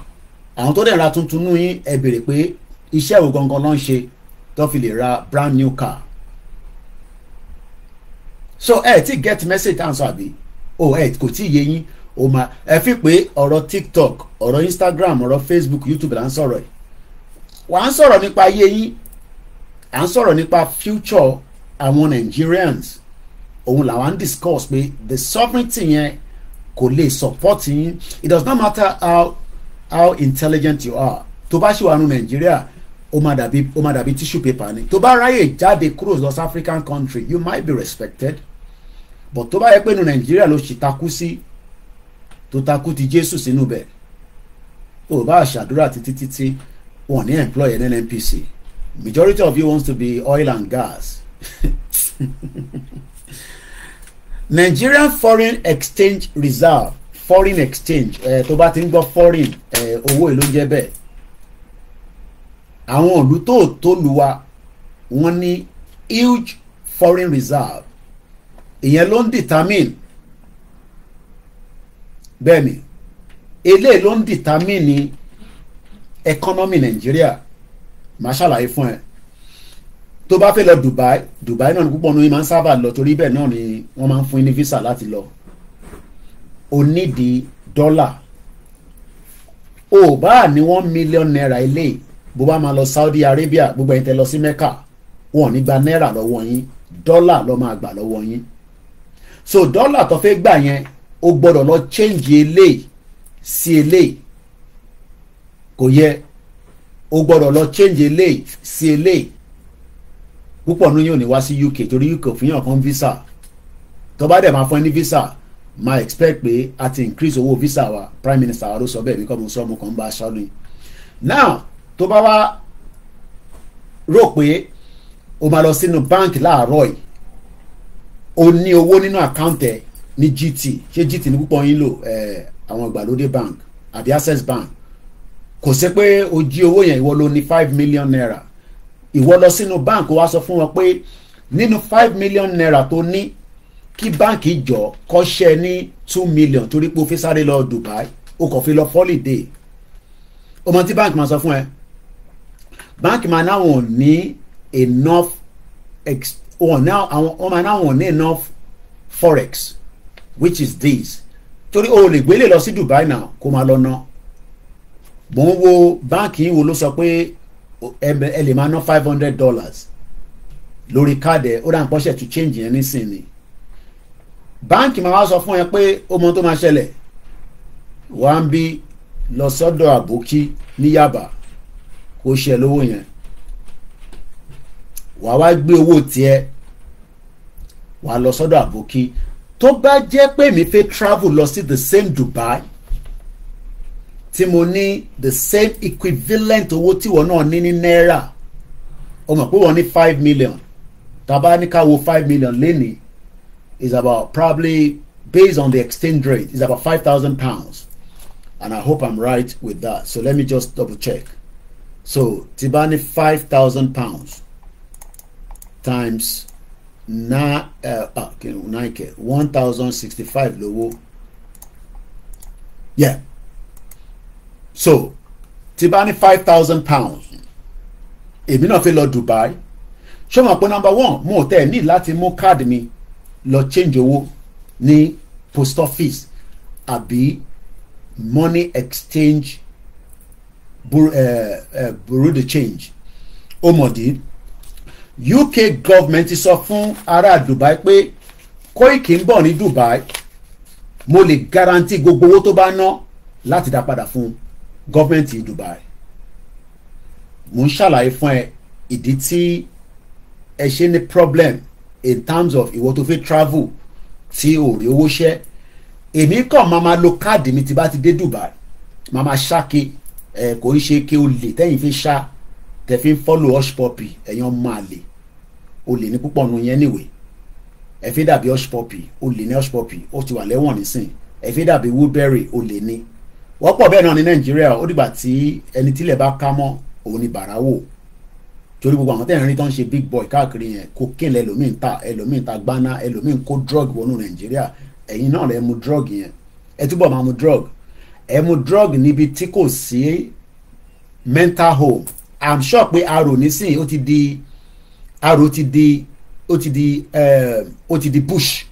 Àwọn tó dẹ̀ ra tuntun nù yín ẹ béèrè pé iṣẹ́ wo gangan ló ń ṣe tó fi lè ra brand new car. So ti get message answer àbí kò tí yé yín o ma ẹ fi pé ọ̀rọ̀ TikTok, ọ̀rọ̀ Instagram, ọ̀rọ̀ Facebook, YouTube là ń sọ̀rọ̀ ẹ̀. Wà ń sọ̀rọ̀ nípa ayé yín, à ń sọ̀rọ̀ nípa future àwọn Nigerians. Òun làwọn discuss pé the sovereignty yẹn kò lè support yín. It does not matter how intelligent you are. Tó bá ṣì wà nù Nigeria, ó máa dàbí tissue paper ni. Tó bá ráyè jáde kúrò lọ sí African country, you might be respected. But tó bá yẹ pé nù Nigeria ló ṣì takú sí, tó takú ti Jésù sínú bẹ̀, ó bá ṣàdúrà títí wọ́n ní employ NNPC. Majority of you wants to be oil and gas. Nigerian foreign exchange reserve, foreign exchange, tó bá ti ń gbọ́ foreign, owó èlò ń jẹ́ bẹ́ẹ̀. Àwọn ìlú tó lù wá wọ́n ní huge foreign reserve. Ìyẹn ló ń determine bẹ́ẹ̀ni eléyìí ló ń determine ní economy Nigeria. Màá ṣàlàyé fún ẹ. Tó bá fẹ́ lọ Dubai náà ní púpọ̀ ní máa ń sábà lọ torí bẹ́ẹ̀ náà ni wọ́n máa ń fún ní visa láti lọ. O nídi dọ́là. O bá ní $1 million eléyìí bó bá máa lọ Saudi Arabia, gbogbo ẹ̀yin tẹ́ lọ sí Mecca, wọn ò ní gba náírà lọ́wọ́ yín, dọ́là ló máa gbà lọ́wọ́ yín. So dọ́là tó fẹ́ gbà yẹn o gbọ́dọ̀ lọ change eléyìí sí eléyìí. Kò yẹ o gbọ́dọ̀ lọ change eléyìí sí eléyìí. Púpọ̀ nínú yóò ní wá sí UK torí UK fún yàn kan visa. Tó bá dẹ̀ máa fún ẹ ní visa, máa expect pé a ti increase owó visa wa. Prime Minister wa ló sọ bẹ́ẹ̀ bí kò mo sọ mo kàn bá aṣọ ni. Now tó bá wá rò pé o máa lọ sínú báǹkì láàárọ̀ yìí o ní owó nínú àkáǹtì ẹ ní GT ṣé GT ní púpọ̀ yín lò àwọn ìgbàlódé bank àbí Access Bank kò sí pé o jí owó yẹn ìwọ ló ní 5 million naira ìwọ lọ sínú báǹkì wá sọ fún wọn pé nínú 5 million naira tó ní kí báǹkì jọ kọ́ṣẹ́ ní 2 million torí pé o fi sáré lọ Dubai o kàn fi lọ holiday o mọ tí báǹkì máa sọ fún ẹ báǹkì máa náwọn ní enough máa náwọn ní enough forex which is this torí o lè gbélé lọ sí Dubai náà kó máa lọ ná mò ń wo báǹkì yìí wo ló sọ pé ẹ lè máa ná $500 lórí káàdì ó dà ń pọ́ṣẹ̀ to change yẹn nísìnyí báǹkì máa wá sọ fún ẹ pé ó mọ tó máa ṣẹlẹ̀ wá ń bí lọ sọ́dọ̀ àbókí ní Yaba kó ṣe lówó yẹn wàá wá gbé owó tiẹ̀ wàá lọ sọ́dọ̀ àbókí tó bá jẹ́ pé mi fẹ́ travel lọ sí the same Dubai tí mo ní the same equivalent owó tí wọ́n náà ní ní náírà o mọ̀ pé wọ́n ní 5 million tàbá ní ká wo 5 million lénìí is about probably based on the exchange rate is about £5,000 and I hope I'm right with that so let me just double check so tí bá ní £5,000 times 1,065 lówó yeah so tí bá ní £5,000 èmi náà fi lọ Dubai ṣé mo pé number one mo tẹ̀ ní láti mú káàdì mi lọ change owó ní post office àbí money exchange bureau de change ó mọ̀ dí UK government sọ fún ará Dubai pé Koiki ń bọ̀ ní Dubai mo lè guarantee gbogbo owó tó bá ná láti dá padà fún gọ́ọ̀mẹ̀ntì Dubai mo ń ṣàlàyé fún ẹ ìdí tí ẹ ṣe ní problem in terms of ìwọ tó fẹ́ travel tí ò rí owó ṣẹ́ èmi kàn máa lo káàdì mi tí bá ti dé Dubai máa ma ṣáke kò ń ṣe kí o lè tẹ́yìn fi ṣá tẹ́ fi ń follow hush puppy ẹ̀yàn máa lè o lè ní púpọ̀ nù yẹn níwèé ẹ fi dàbí hush puppy o lè ní hush puppy ó ti wà lẹ́wọ̀n nísìn ẹ fi dàbí Woodbury o lè ní wọ́pọ̀ bẹ́ẹ̀ náà ní Nàìjíríà ó dìgbà tí ẹni tílẹ̀ bá ká mọ́ òun ni bàráwò torí gbogbo àwọn tẹ́yìn rí tó ń ṣe big boy káàkiri yẹn cocaine ẹlòmíín ta gbaná ẹlòmíín kó drug wọnú Nàìjíríà ẹ̀yin náà lẹ mu drug yẹn ẹ túbọ̀ máa mu drug ẹ mu drug níbi tí kò sí mental home I'm sure pé arò nísìnyí ó ti di bush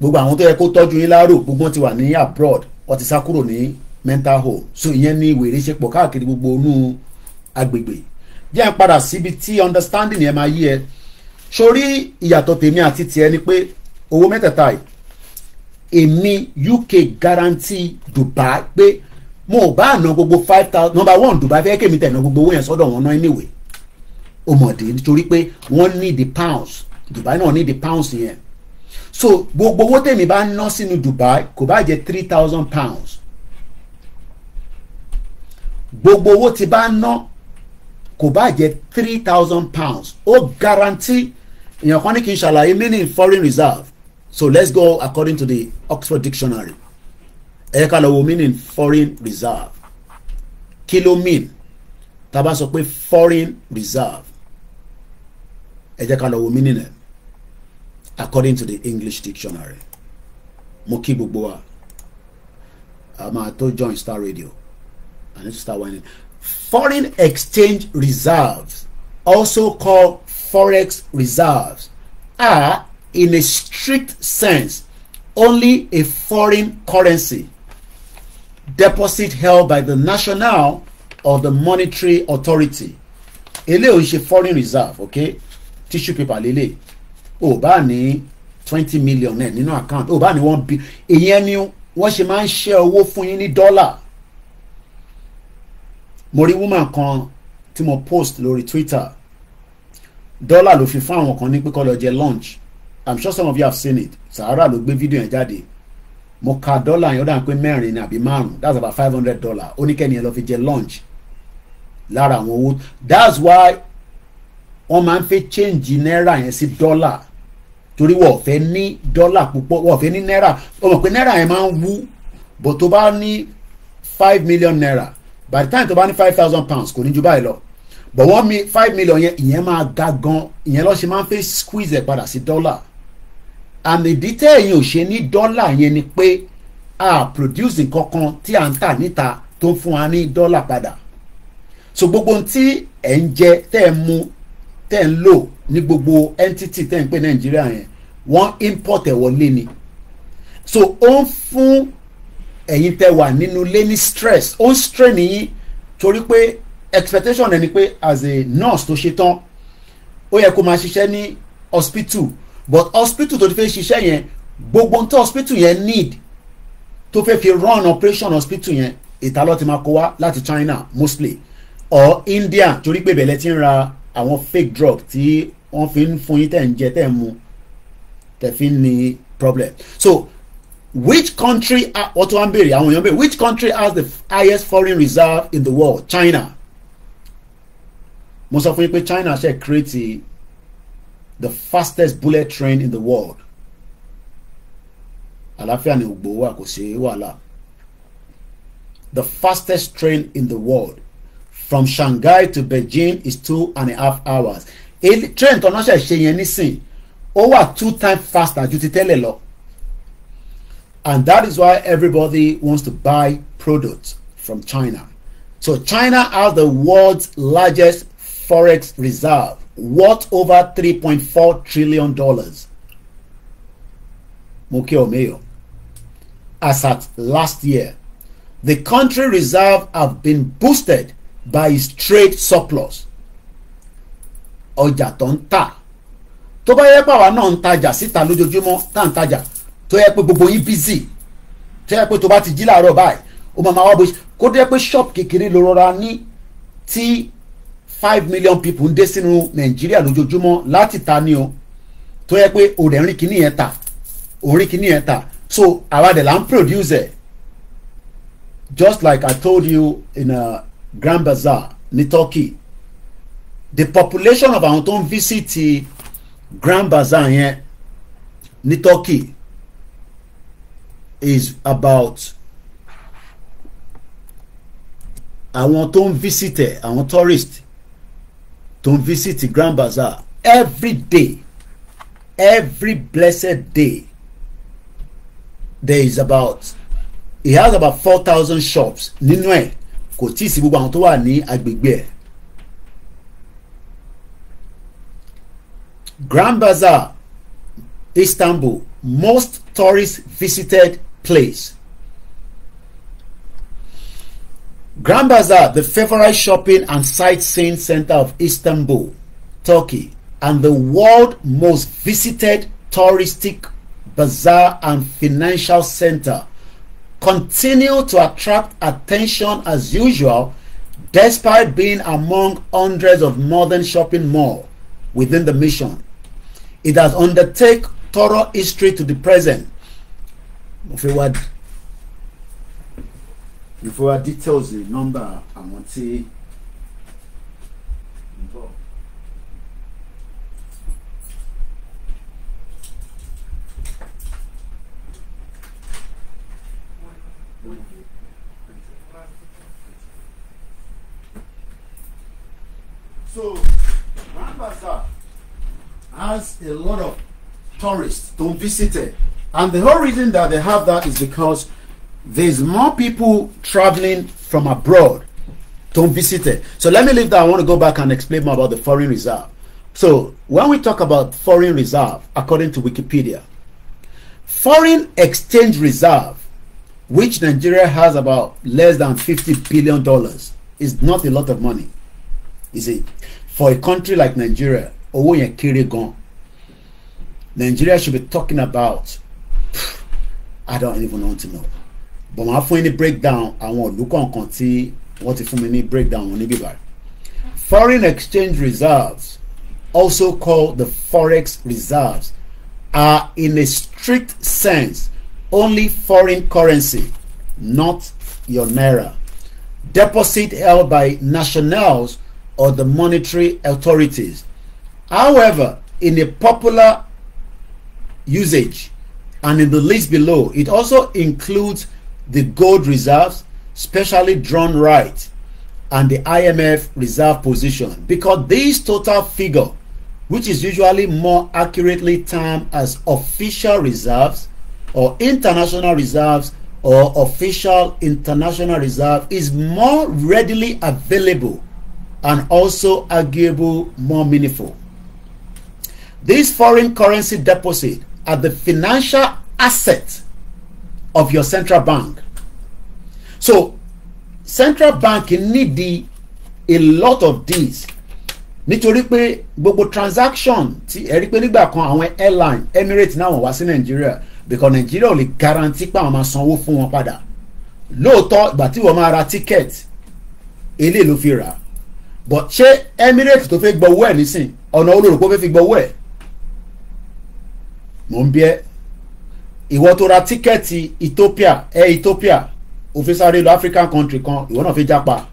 gbogbo àwọn tó yẹ kó tọ́jú yín láàrò gbogbo wọn ti wà ní abroad wọ́n ti sá kúrò ní mental home so ìyẹn ní wèrè ṣe pọ̀ káàkiri gbogbo inú agbègbè jẹ́ ń padà síbi tí understanding yẹn máa yí ẹ sórí ìyàtọ̀ tèmi àti tiẹ̀ ni pé owó mẹ́tẹ̀ẹ̀ta yìí èmi UK guarantee Dubai pé mo ò bá ná gbogbo 5,000 number one Dubai fẹ́ kémi tẹ̀ ná gbogbo owó yẹn sọ́dọ̀ wọn náà anyway o mọ̀ dé nítorí pé wọ́n ní the pounds Dubai náà ní the pounds yẹn so gbogbo owó tèmi bá ná sínú Dubai kò bá jẹ́ £3,000 gbogbo owó tí bá ná kò bá jẹ́ £3,000 ó guarantee èèyàn kan ní kí n ṣàlàyé meaning foreign reserve so let's go according to the Oxford Dictionary ẹ ká lọ wo meaning foreign reserve kí ló mean tá bá sọ pé foreign reserve ẹ jẹ́ ká lọ wo meaning ẹ̀ according to the English Dictionary mo kí gbogbo wa a máa tó join Star Radio I need to start whining. Foreign exchange reserves, also called forex reserves, are in a strict sense only a foreign currency deposit held by the national or the monetary authority. Ele o ṣe foreign reserve, okay? Tissue paper lele. O bá ní 20 million nínú account. O bá ní 1 billion. Ìyẹn ni wọ́n ṣe máa ń ṣe owó fún yín ní dollar. Mo rí woman kan tí mo post lórí Twitter. Dollar ló fi fún àwọn kan ní pé kó lọ jẹ lunch. I'm sure some of you have seen it. Sahara ló gbé fídíò yẹn jáde. Mo ka dollar yẹn ó dà pé mẹ́rin ní àbí márùn. That's about $500. Ó ní kẹ́ni yẹn lọ fi jẹ lunch. Lára àwọn owó. That's why wọ́n máa ń fẹ́ change náírà yẹn sí dọ́là torí wọ́n fẹ́ ní dọ́là púpọ̀ wọ́n fẹ́ ní náírà wọ́n mọ̀ pé náírà yẹn máa ń wú but tó bá ní 5 million naira by the time tó bá ní 5,000 pounds kò ní ju báyìí lọ but wọ́n mi 5 million yẹn ìyẹn máa ga gan ìyẹn lọ́ ṣe máa ń fẹ́ squeeze ẹ̀ padà sí dọ́là àmì ìdítẹ́ ẹ̀yìn ò ṣe ní dọ́là yẹn ni pé a produce nǹkan kan tí à ń tà níta tó ń fún wa ní dọ́là padà so gbogbo ohun tí ẹ̀ ń jẹ tẹ́ ẹ̀ mu tẹ́ ẹ̀ ń lò ní gbogbo entity tẹ́ ẹ̀ ń pè Nàìjíríà yẹn wọ́n import ẹ̀ wọlé ni so ó ń fún ẹ̀yin tẹ́ wà nínú ilé ní stress ó ń strain yín torí pé expectation ẹ̀ ni pé as a nurse tó ṣe tán ó yẹ kó máa ṣiṣẹ́ ní hospital but hospital tó ti fẹ́ ṣiṣẹ́ yẹn gbogbo ohun tí hospital yẹn need tó fẹ́ fi run operation hospital yẹn ìta ló ti máa kó wá láti China mostly or India torí pé bẹ̀lẹ̀ ti ń ra àwọn fake drug tí wọ́n fi ń fún yín tẹ̀ ń jẹ tẹ̀ ń mu tẹ̀ fi ń ní problem so which country wọ́n tún wá ń béèrè àwọn èèyàn béèrè which country has the highest foreign reserve in the world China mo sọ fún yín pé China ṣe create the fastest bullet train in the world àlàáfíà ni ògbó wà kò sí wàhálà the fastest train in the world from Shanghai to Beijing is 2.5 hours train tó náà ṣe yẹn nísìn ó wà 2 times faster ju ti tẹ́lẹ̀ lọ and that is why everybody wants to buy products from China so China has the world's largest forex reserve worth over $3.4 trillion Mokio Mayo as at last year the country reserve have been boosted by its trade surplus ọjà tó ń tà tó bá yẹ pé àwa náà ń tajà síta lójoojúmọ́ tá à ń tajà tó yẹ pé gbogbo yín busy tó yẹ pé tó bá ti jí láàárọ̀ báyìí ó máa wá bó kó dé pé shop kékeré ló rọra ní tí 5 million people ń dé sínú Nàìjíríà lójoojúmọ́ láti ta ni o tó yẹ pé òrè ń rí kíní yẹn tà òrí kíní yẹn tà so àwa dẹ̀ là ń produce just like I told you in a Grand Bazaar ní Turkey the population of àwọn tó ń visit Grand Bazaar yẹn ní Turkey is about àwọn tó ń visit àwọn tourist tó ń visit Grand Bazaar every day every blessed day there is about he has about 4,000 shops nínú ẹ̀ kò tí ì sí gbogbo àwọn tó wà ní agbègbè ẹ̀ Grand Bazaar Istanbul most tourist visited place Grand Bazaar the favorite shopping and sightseeing center of Istanbul Turkey and the world most visited touristic bazaar and financial center continue to attract attention as usual despite being among hundreds of modern shopping malls within the mission. It has undertaken thorough history to the present. Before I details the number I want to so Grand Bazaar has a lot of tourists to visit it, and the whole reason that they have that is because there's more people traveling from abroad to visit it. So let me leave that. I want to go back and explain more about the foreign reserve. So when we talk about foreign reserve, according to Wikipedia, foreign exchange reserve, which Nigeria has about less than $50 billion, is not a lot of money. Is it? For a country like Nigeria, Nigeria should be talking about, I don't even want to know. But my funny breakdown, I want look on conti what if we need breakdown on the foreign exchange reserves, also called the forex reserves, are in a strict sense only foreign currency, not your naira, deposit held by nationals or the monetary authorities However, in a popular usage and in the list below, it also includes the gold reserves, specially drawn right, and the IMF reserve position, because this total figure, which is usually more accurately termed as official reserves or international reserves or official international reserve, is more readily available and also arguable more meaningful. This foreign currency deposit are the financial asset of your central bank. So central bank need a lot of these, nítorí pé gbogbo transaction tí ẹ rí pé nígbà kan àwọn airline Emirates náà wọ́n wá sí Nigeria because Nigeria ò lè guarantee pé àwọn máa sanwó fún wọn padà. Lóòótọ́ ìgbà tí wọ́n máa ra ticket eléyìí ló fi rà, but ṣé Emirates tó fẹ́ gbowó ẹ̀ nísìn ọ̀nà olórúkọ fẹ́ fi gbowó ẹ̀? Mo ń bí ẹ ìwọ tó ra tíkẹ́ẹ̀tì Ethiopia ó fẹ́ sáré lọ African country kan, ìwọ náà fi jápa,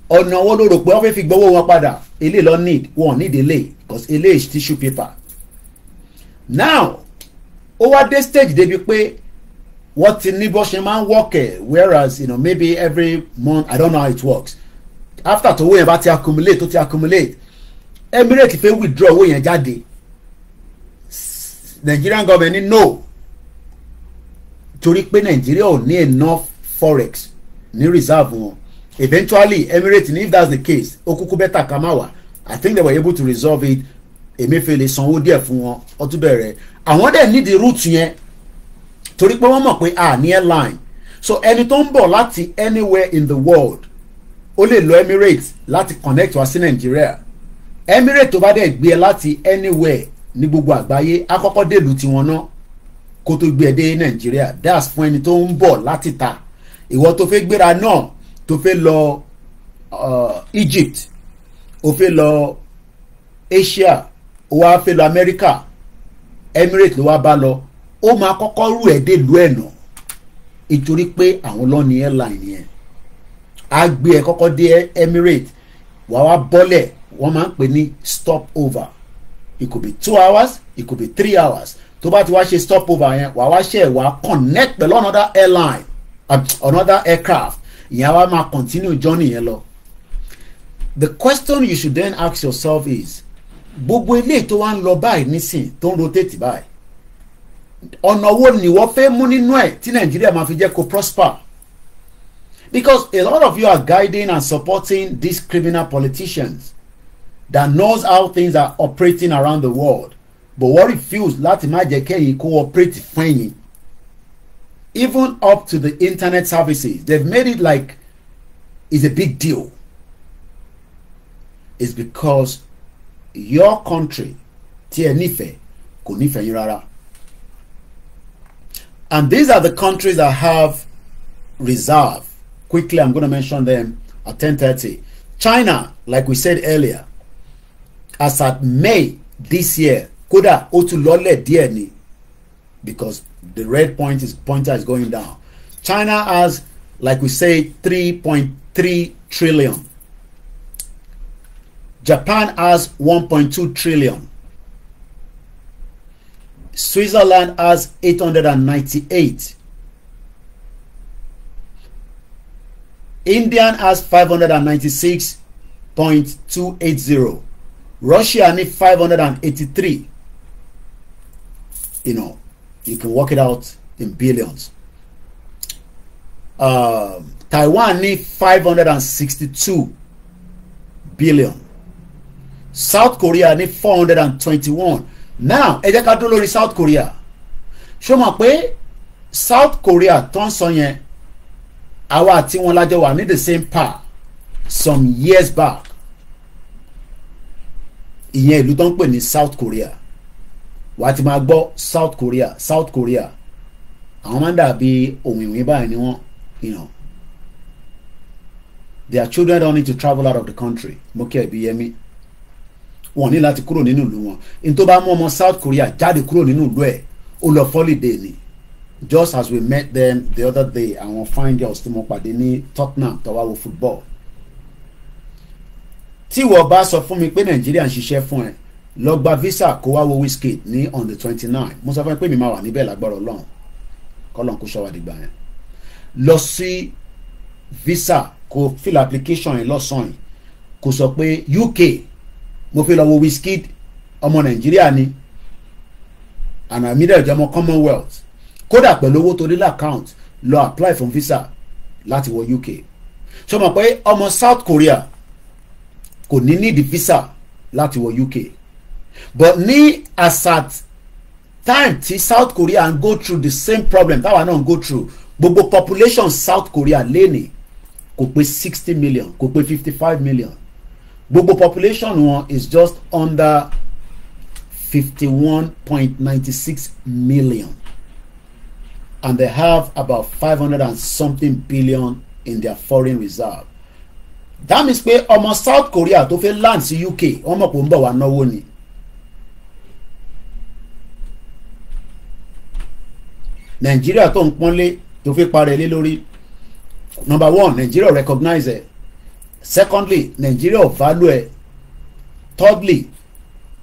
ọ̀nà owó ló rò pé wọ́n fẹ́ fi gbowó wọn padà? Ilé lọ need wọn need ilé because ilé is tissue paper. Now ó wá dé stage débi pé wọ́n ti ní bó ṣe máa ń work ẹ̀, whereas maybe every month, I don't know how it works, after tó owó yẹn bá ti accumulate Emirates fẹ́ withdraw owó yẹn jáde, Nigerian government ní no, torí pé Nigeria ò ní enough forex ní reserve wọn. Eventually Emirates, if that's the case, okuku beta kamawa, I think they were able to resolve it. Emefiele sanwó díẹ̀ fún wọn, ó tún bẹ̀rẹ̀ àwọn dẹ̀ need the route yẹn torí pé wọ́n mọ̀ pé ní airline, so ẹni tó ń bọ̀ láti anywhere in the world ó lè lo Emirates láti connect wá sí Nigeria. Emirates tó bá dẹ̀ gbé ẹ láti anywhere ní gbogbo àgbáyé àkọ́kọ́ dèlù tiwọn náà kó tó gbé ẹ dé Nigeria. That's fún ẹni tó ń bọ̀ láti ta. Ìwọ tó fẹ́ gbéra náà tó fẹ́ lọ Egypt, ó fẹ́ lọ Asia, ó wá fẹ́ lọ America, Emirates ló wá bá lọ, ó máa kọ́kọ́ rú ẹ̀ dé ìlú ẹ̀ náà nítorí pé àwọn ló ní airline yẹn. Á gbé ẹ kọ́kọ́ dé Emirates, wà wá bọ́lẹ̀, wọ́n máa ń pè ní stop over. It could be 2 hours, it could be 3 hours. Tó bá ti wá ṣe stop over yẹn, wà wá ṣe wá connect pẹ̀lú another airline, another aircraft, ìyẹn wá máa continue journey yẹn lọ. The question you should then ask yourself is, gbogbo ilé tó wá ń lọ báyìí nísìn tó ń rotate báyìí, ọ̀nà wo ni wọ́n fẹ́ mú nínú ẹ̀ tí Nàìjíríà máa fi jẹ́ kó prosper? Because a lot of you are guiding and supporting these criminal politicians that knows how things are operating around the world, but what refuse láti má jẹ́ kẹ́yìn cooperate fún ẹ̀yin. Even up to the internet services, they've made it like it's a big deal. It's because your country tí ẹ nífẹ̀ẹ́ kò nífẹ̀ẹ́ yín rárá. And these are the countries that have reserve. Quickly, I'm going to mention them at 10:30. China, like we said earlier, as at May this year, kódà ó tún lọ́lẹ̀ díẹ̀ ni, because the red pointer is going down. China has, like we say, 3.3 trillion. Japan has 1.2 trillion. Switzerland has 898. India has 596.280. Russia needs 583. You can work it out in billions. Taiwan needs 562 billion. South Korea needs 421. Now, ẹ jẹ́ ká dúró lórí South Korea. Ṣó mọ̀ pé South Korea tó ń sọ yẹn, àwa àti wọn lájọ wà ní the same par some years back. Ìyẹn ìlú tó ń pè ní South Korea. Wà á ti máa gbọ́ South Korea, South Korea. Àwọn máa ń dàbí òmìnir báyìí ni wọ́n, their children don't need to travel out of the country. Mo kí ẹ bí yẹmí. Wọ́n ní láti kúrò nínú ìlú wọn. In tó bá mú ọmọ South Korea jáde kúrò nínú ìlú ẹ̀, ó lọ holiday ni. Just as we met them the other day, àwọn fine girls tí mo pàdé ní Tottenham tó wá wo football. tí wọ́n bá sọ fún mi pé Nàìjíríà ń ṣiṣẹ́ fún ẹ lọ gba visa kó wá wo Wizkid ní on the 29 mo sọ fún ẹ pé mi máa wà níbẹ̀ lágbára Ọlọ́run kọ́lọ́n kó ṣọ́wá dìgbà yẹn lọ sí visa kó fill application yẹn lọ́sàn-án yìí kó sọ pé UK mo fi lọ wo Wizkid ọmọ Nàìjíríà ni and àmìlẹ̀ ìjọ ọmọ Commonwealth kódà pẹ̀lú owó tó dé l'account lọ apply fún visa láti wọ UK ṣé o mọ̀ pé ọmọ South Korea kò ní need visa láti wọ UK but ní as at time tí South Korea ń go through the same problem táwa náà ń go through gbogbo population South Korea lénìí kò pé 60 million kò pé 55 million gbogbo population wọn is just under 51.96 million and they have about 500 and something billion in their foreign reserve. That means pé ọmọ South Korea tó fẹ́ land sí UK wọ́n mọ̀ pé ń bọ̀ wá náwó ni. Nigeria tó ń pọ́nlé tó fẹ́ parẹ́ lé lórí. Number one, Nigeria recognize it. Secondly, Nigeria value it. Thirdly,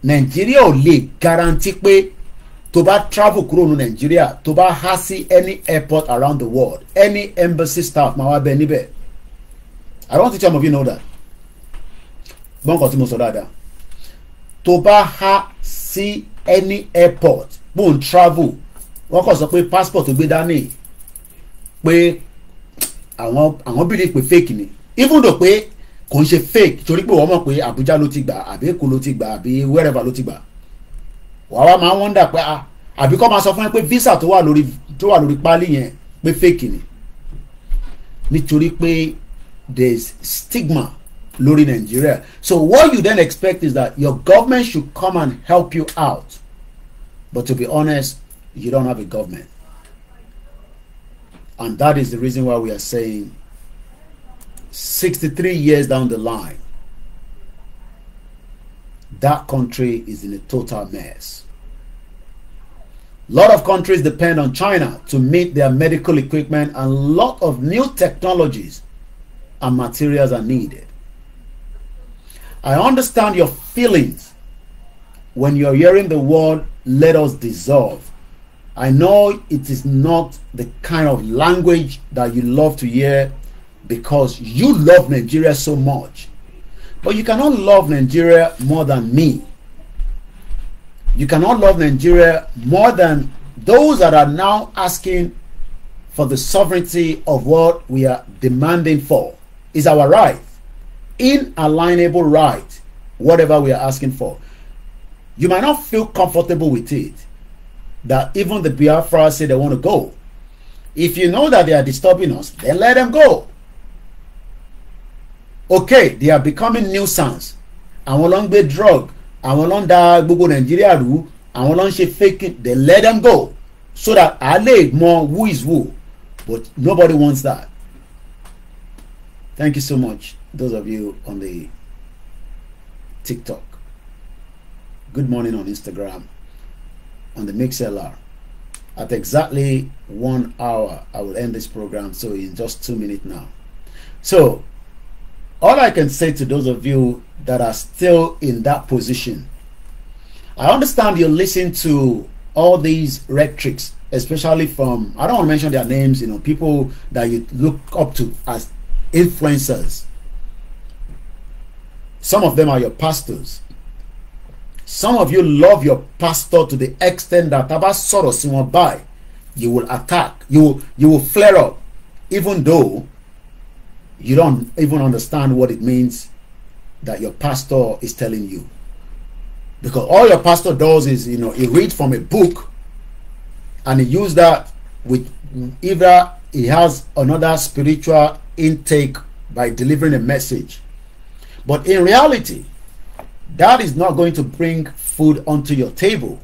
Nigeria ò lè guarantee pé tó bá travel kúrò ní Nigeria tó bá há sí any airport around the world any embassy staff máa wá bẹ níbẹ̀. I want to tell some of you know that. Bọ́ǹkọ̀ tí mo sọ dáadáa. Tó bá há sí any airport bó ń travel wọ́n kàn sọ pé passport tó gbé dání pé àwọn believe pé fake ni even though pé kò ń ṣe fake torí pé wọ́n mọ̀ pé Abuja ló ti gbà àbí Èkó ló ti gbà àbí wherever ló ti gbà wàá wá máa wonder pé àbí kọ́ máa sọ fún ẹ pé visa tó wà lórí pálí yẹn pé fake ni nítorí pé there is stigma lórí Nigeria. So what you then expect is that your government should come and help you out, but to be honest, you don't have a government, and that is the reason why we are saying 63 years down the line, that country is in a total mess. A lot of countries depend on China to meet their medical equipment, and a lot of new technologies and materials are needed. I understand your feelings when you're hearing the word "let us dissolve." I know it is not the kind of language that you love to hear because you love Nigeria so much. But you cannot love Nigeria more than me. You cannot love Nigeria more than those that are now asking for the sovereignty of what we are demanding for. Is our right, inalienable right, whatever we are asking for. You might not feel comfortable with it, that even the Biafra say they want to go. If you know that they are disturbing us, then let them go. Okay, they are becoming nuisance. Àwọn ló ń gbé drug, àwọn ló ń da gbogbo Nigeria rú, àwọn ló ń ṣe faking, then let them go so that a lè mọ who is who. But nobody wants that. Thank you so much, those of you on the TikTok. Good morning on Instagram, on the MixLR. At exactly 1 hour, I will end this program. So in just 2 minutes now. So all I can say to those of you that are still in that position, I understand you listen to all these rhetorics, especially from, I don't want to mention their names, people that you look up to as influencers. Some of them are your pastors. Some of you love your pastor to the extent that you will attack, you will flare up, even though you don't even understand what it means that your pastor is telling you. Because all your pastor does is, he reads from a book and he uses that with either he has another spiritual intake by delivering a message. But in reality, that is not going to bring food onto your table.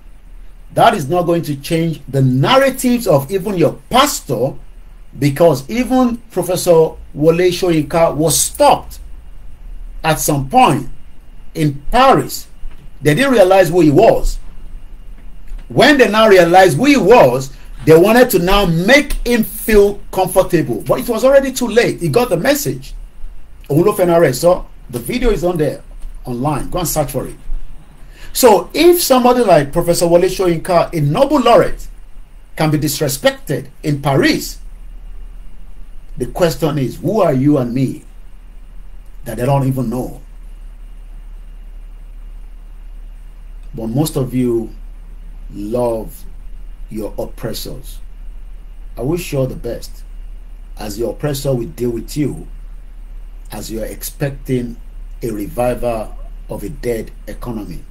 That is not going to change the narratives of even your pastor, because even Professor Wole Soyinka was stopped at some point in Paris. They didn't realize who he was. When they now realized who he was, they wanted to now make him feel comfortable. But it was already too late. He got the message. So the video is on there online. Go and search for it. So if somebody like Professor Wole Soyinka, a Nobel laureate, can be disrespected in Paris, the question is, who are you and me that they don't even know? But most of you love your oppressors. I wish you all the best, as your oppressor will deal with you as you are expecting a revival of a dead economy.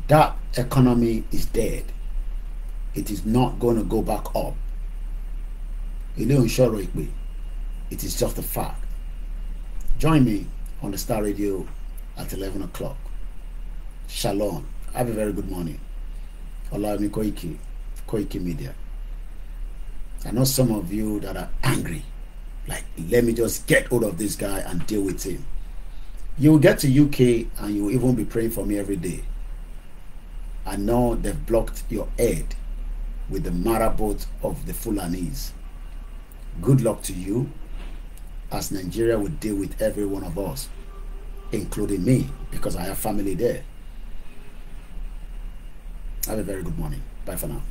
That economy is dead. It is not going to go back up. It is just a fact. Join me on the Star Radio at 11 o'clock. Shalom. Have a very good morning. Olawumi Koikimedia. I know some of you that are angry. Like, let me just get hold of this guy and deal with him. You will get to UK and you will even be praying for me every day. I know they've blocked your head with the marabot of the Fulanese. Good luck to you, as Nigeria will deal with every one of us, including me, because I have family there. Have a very good morning. Bye for now.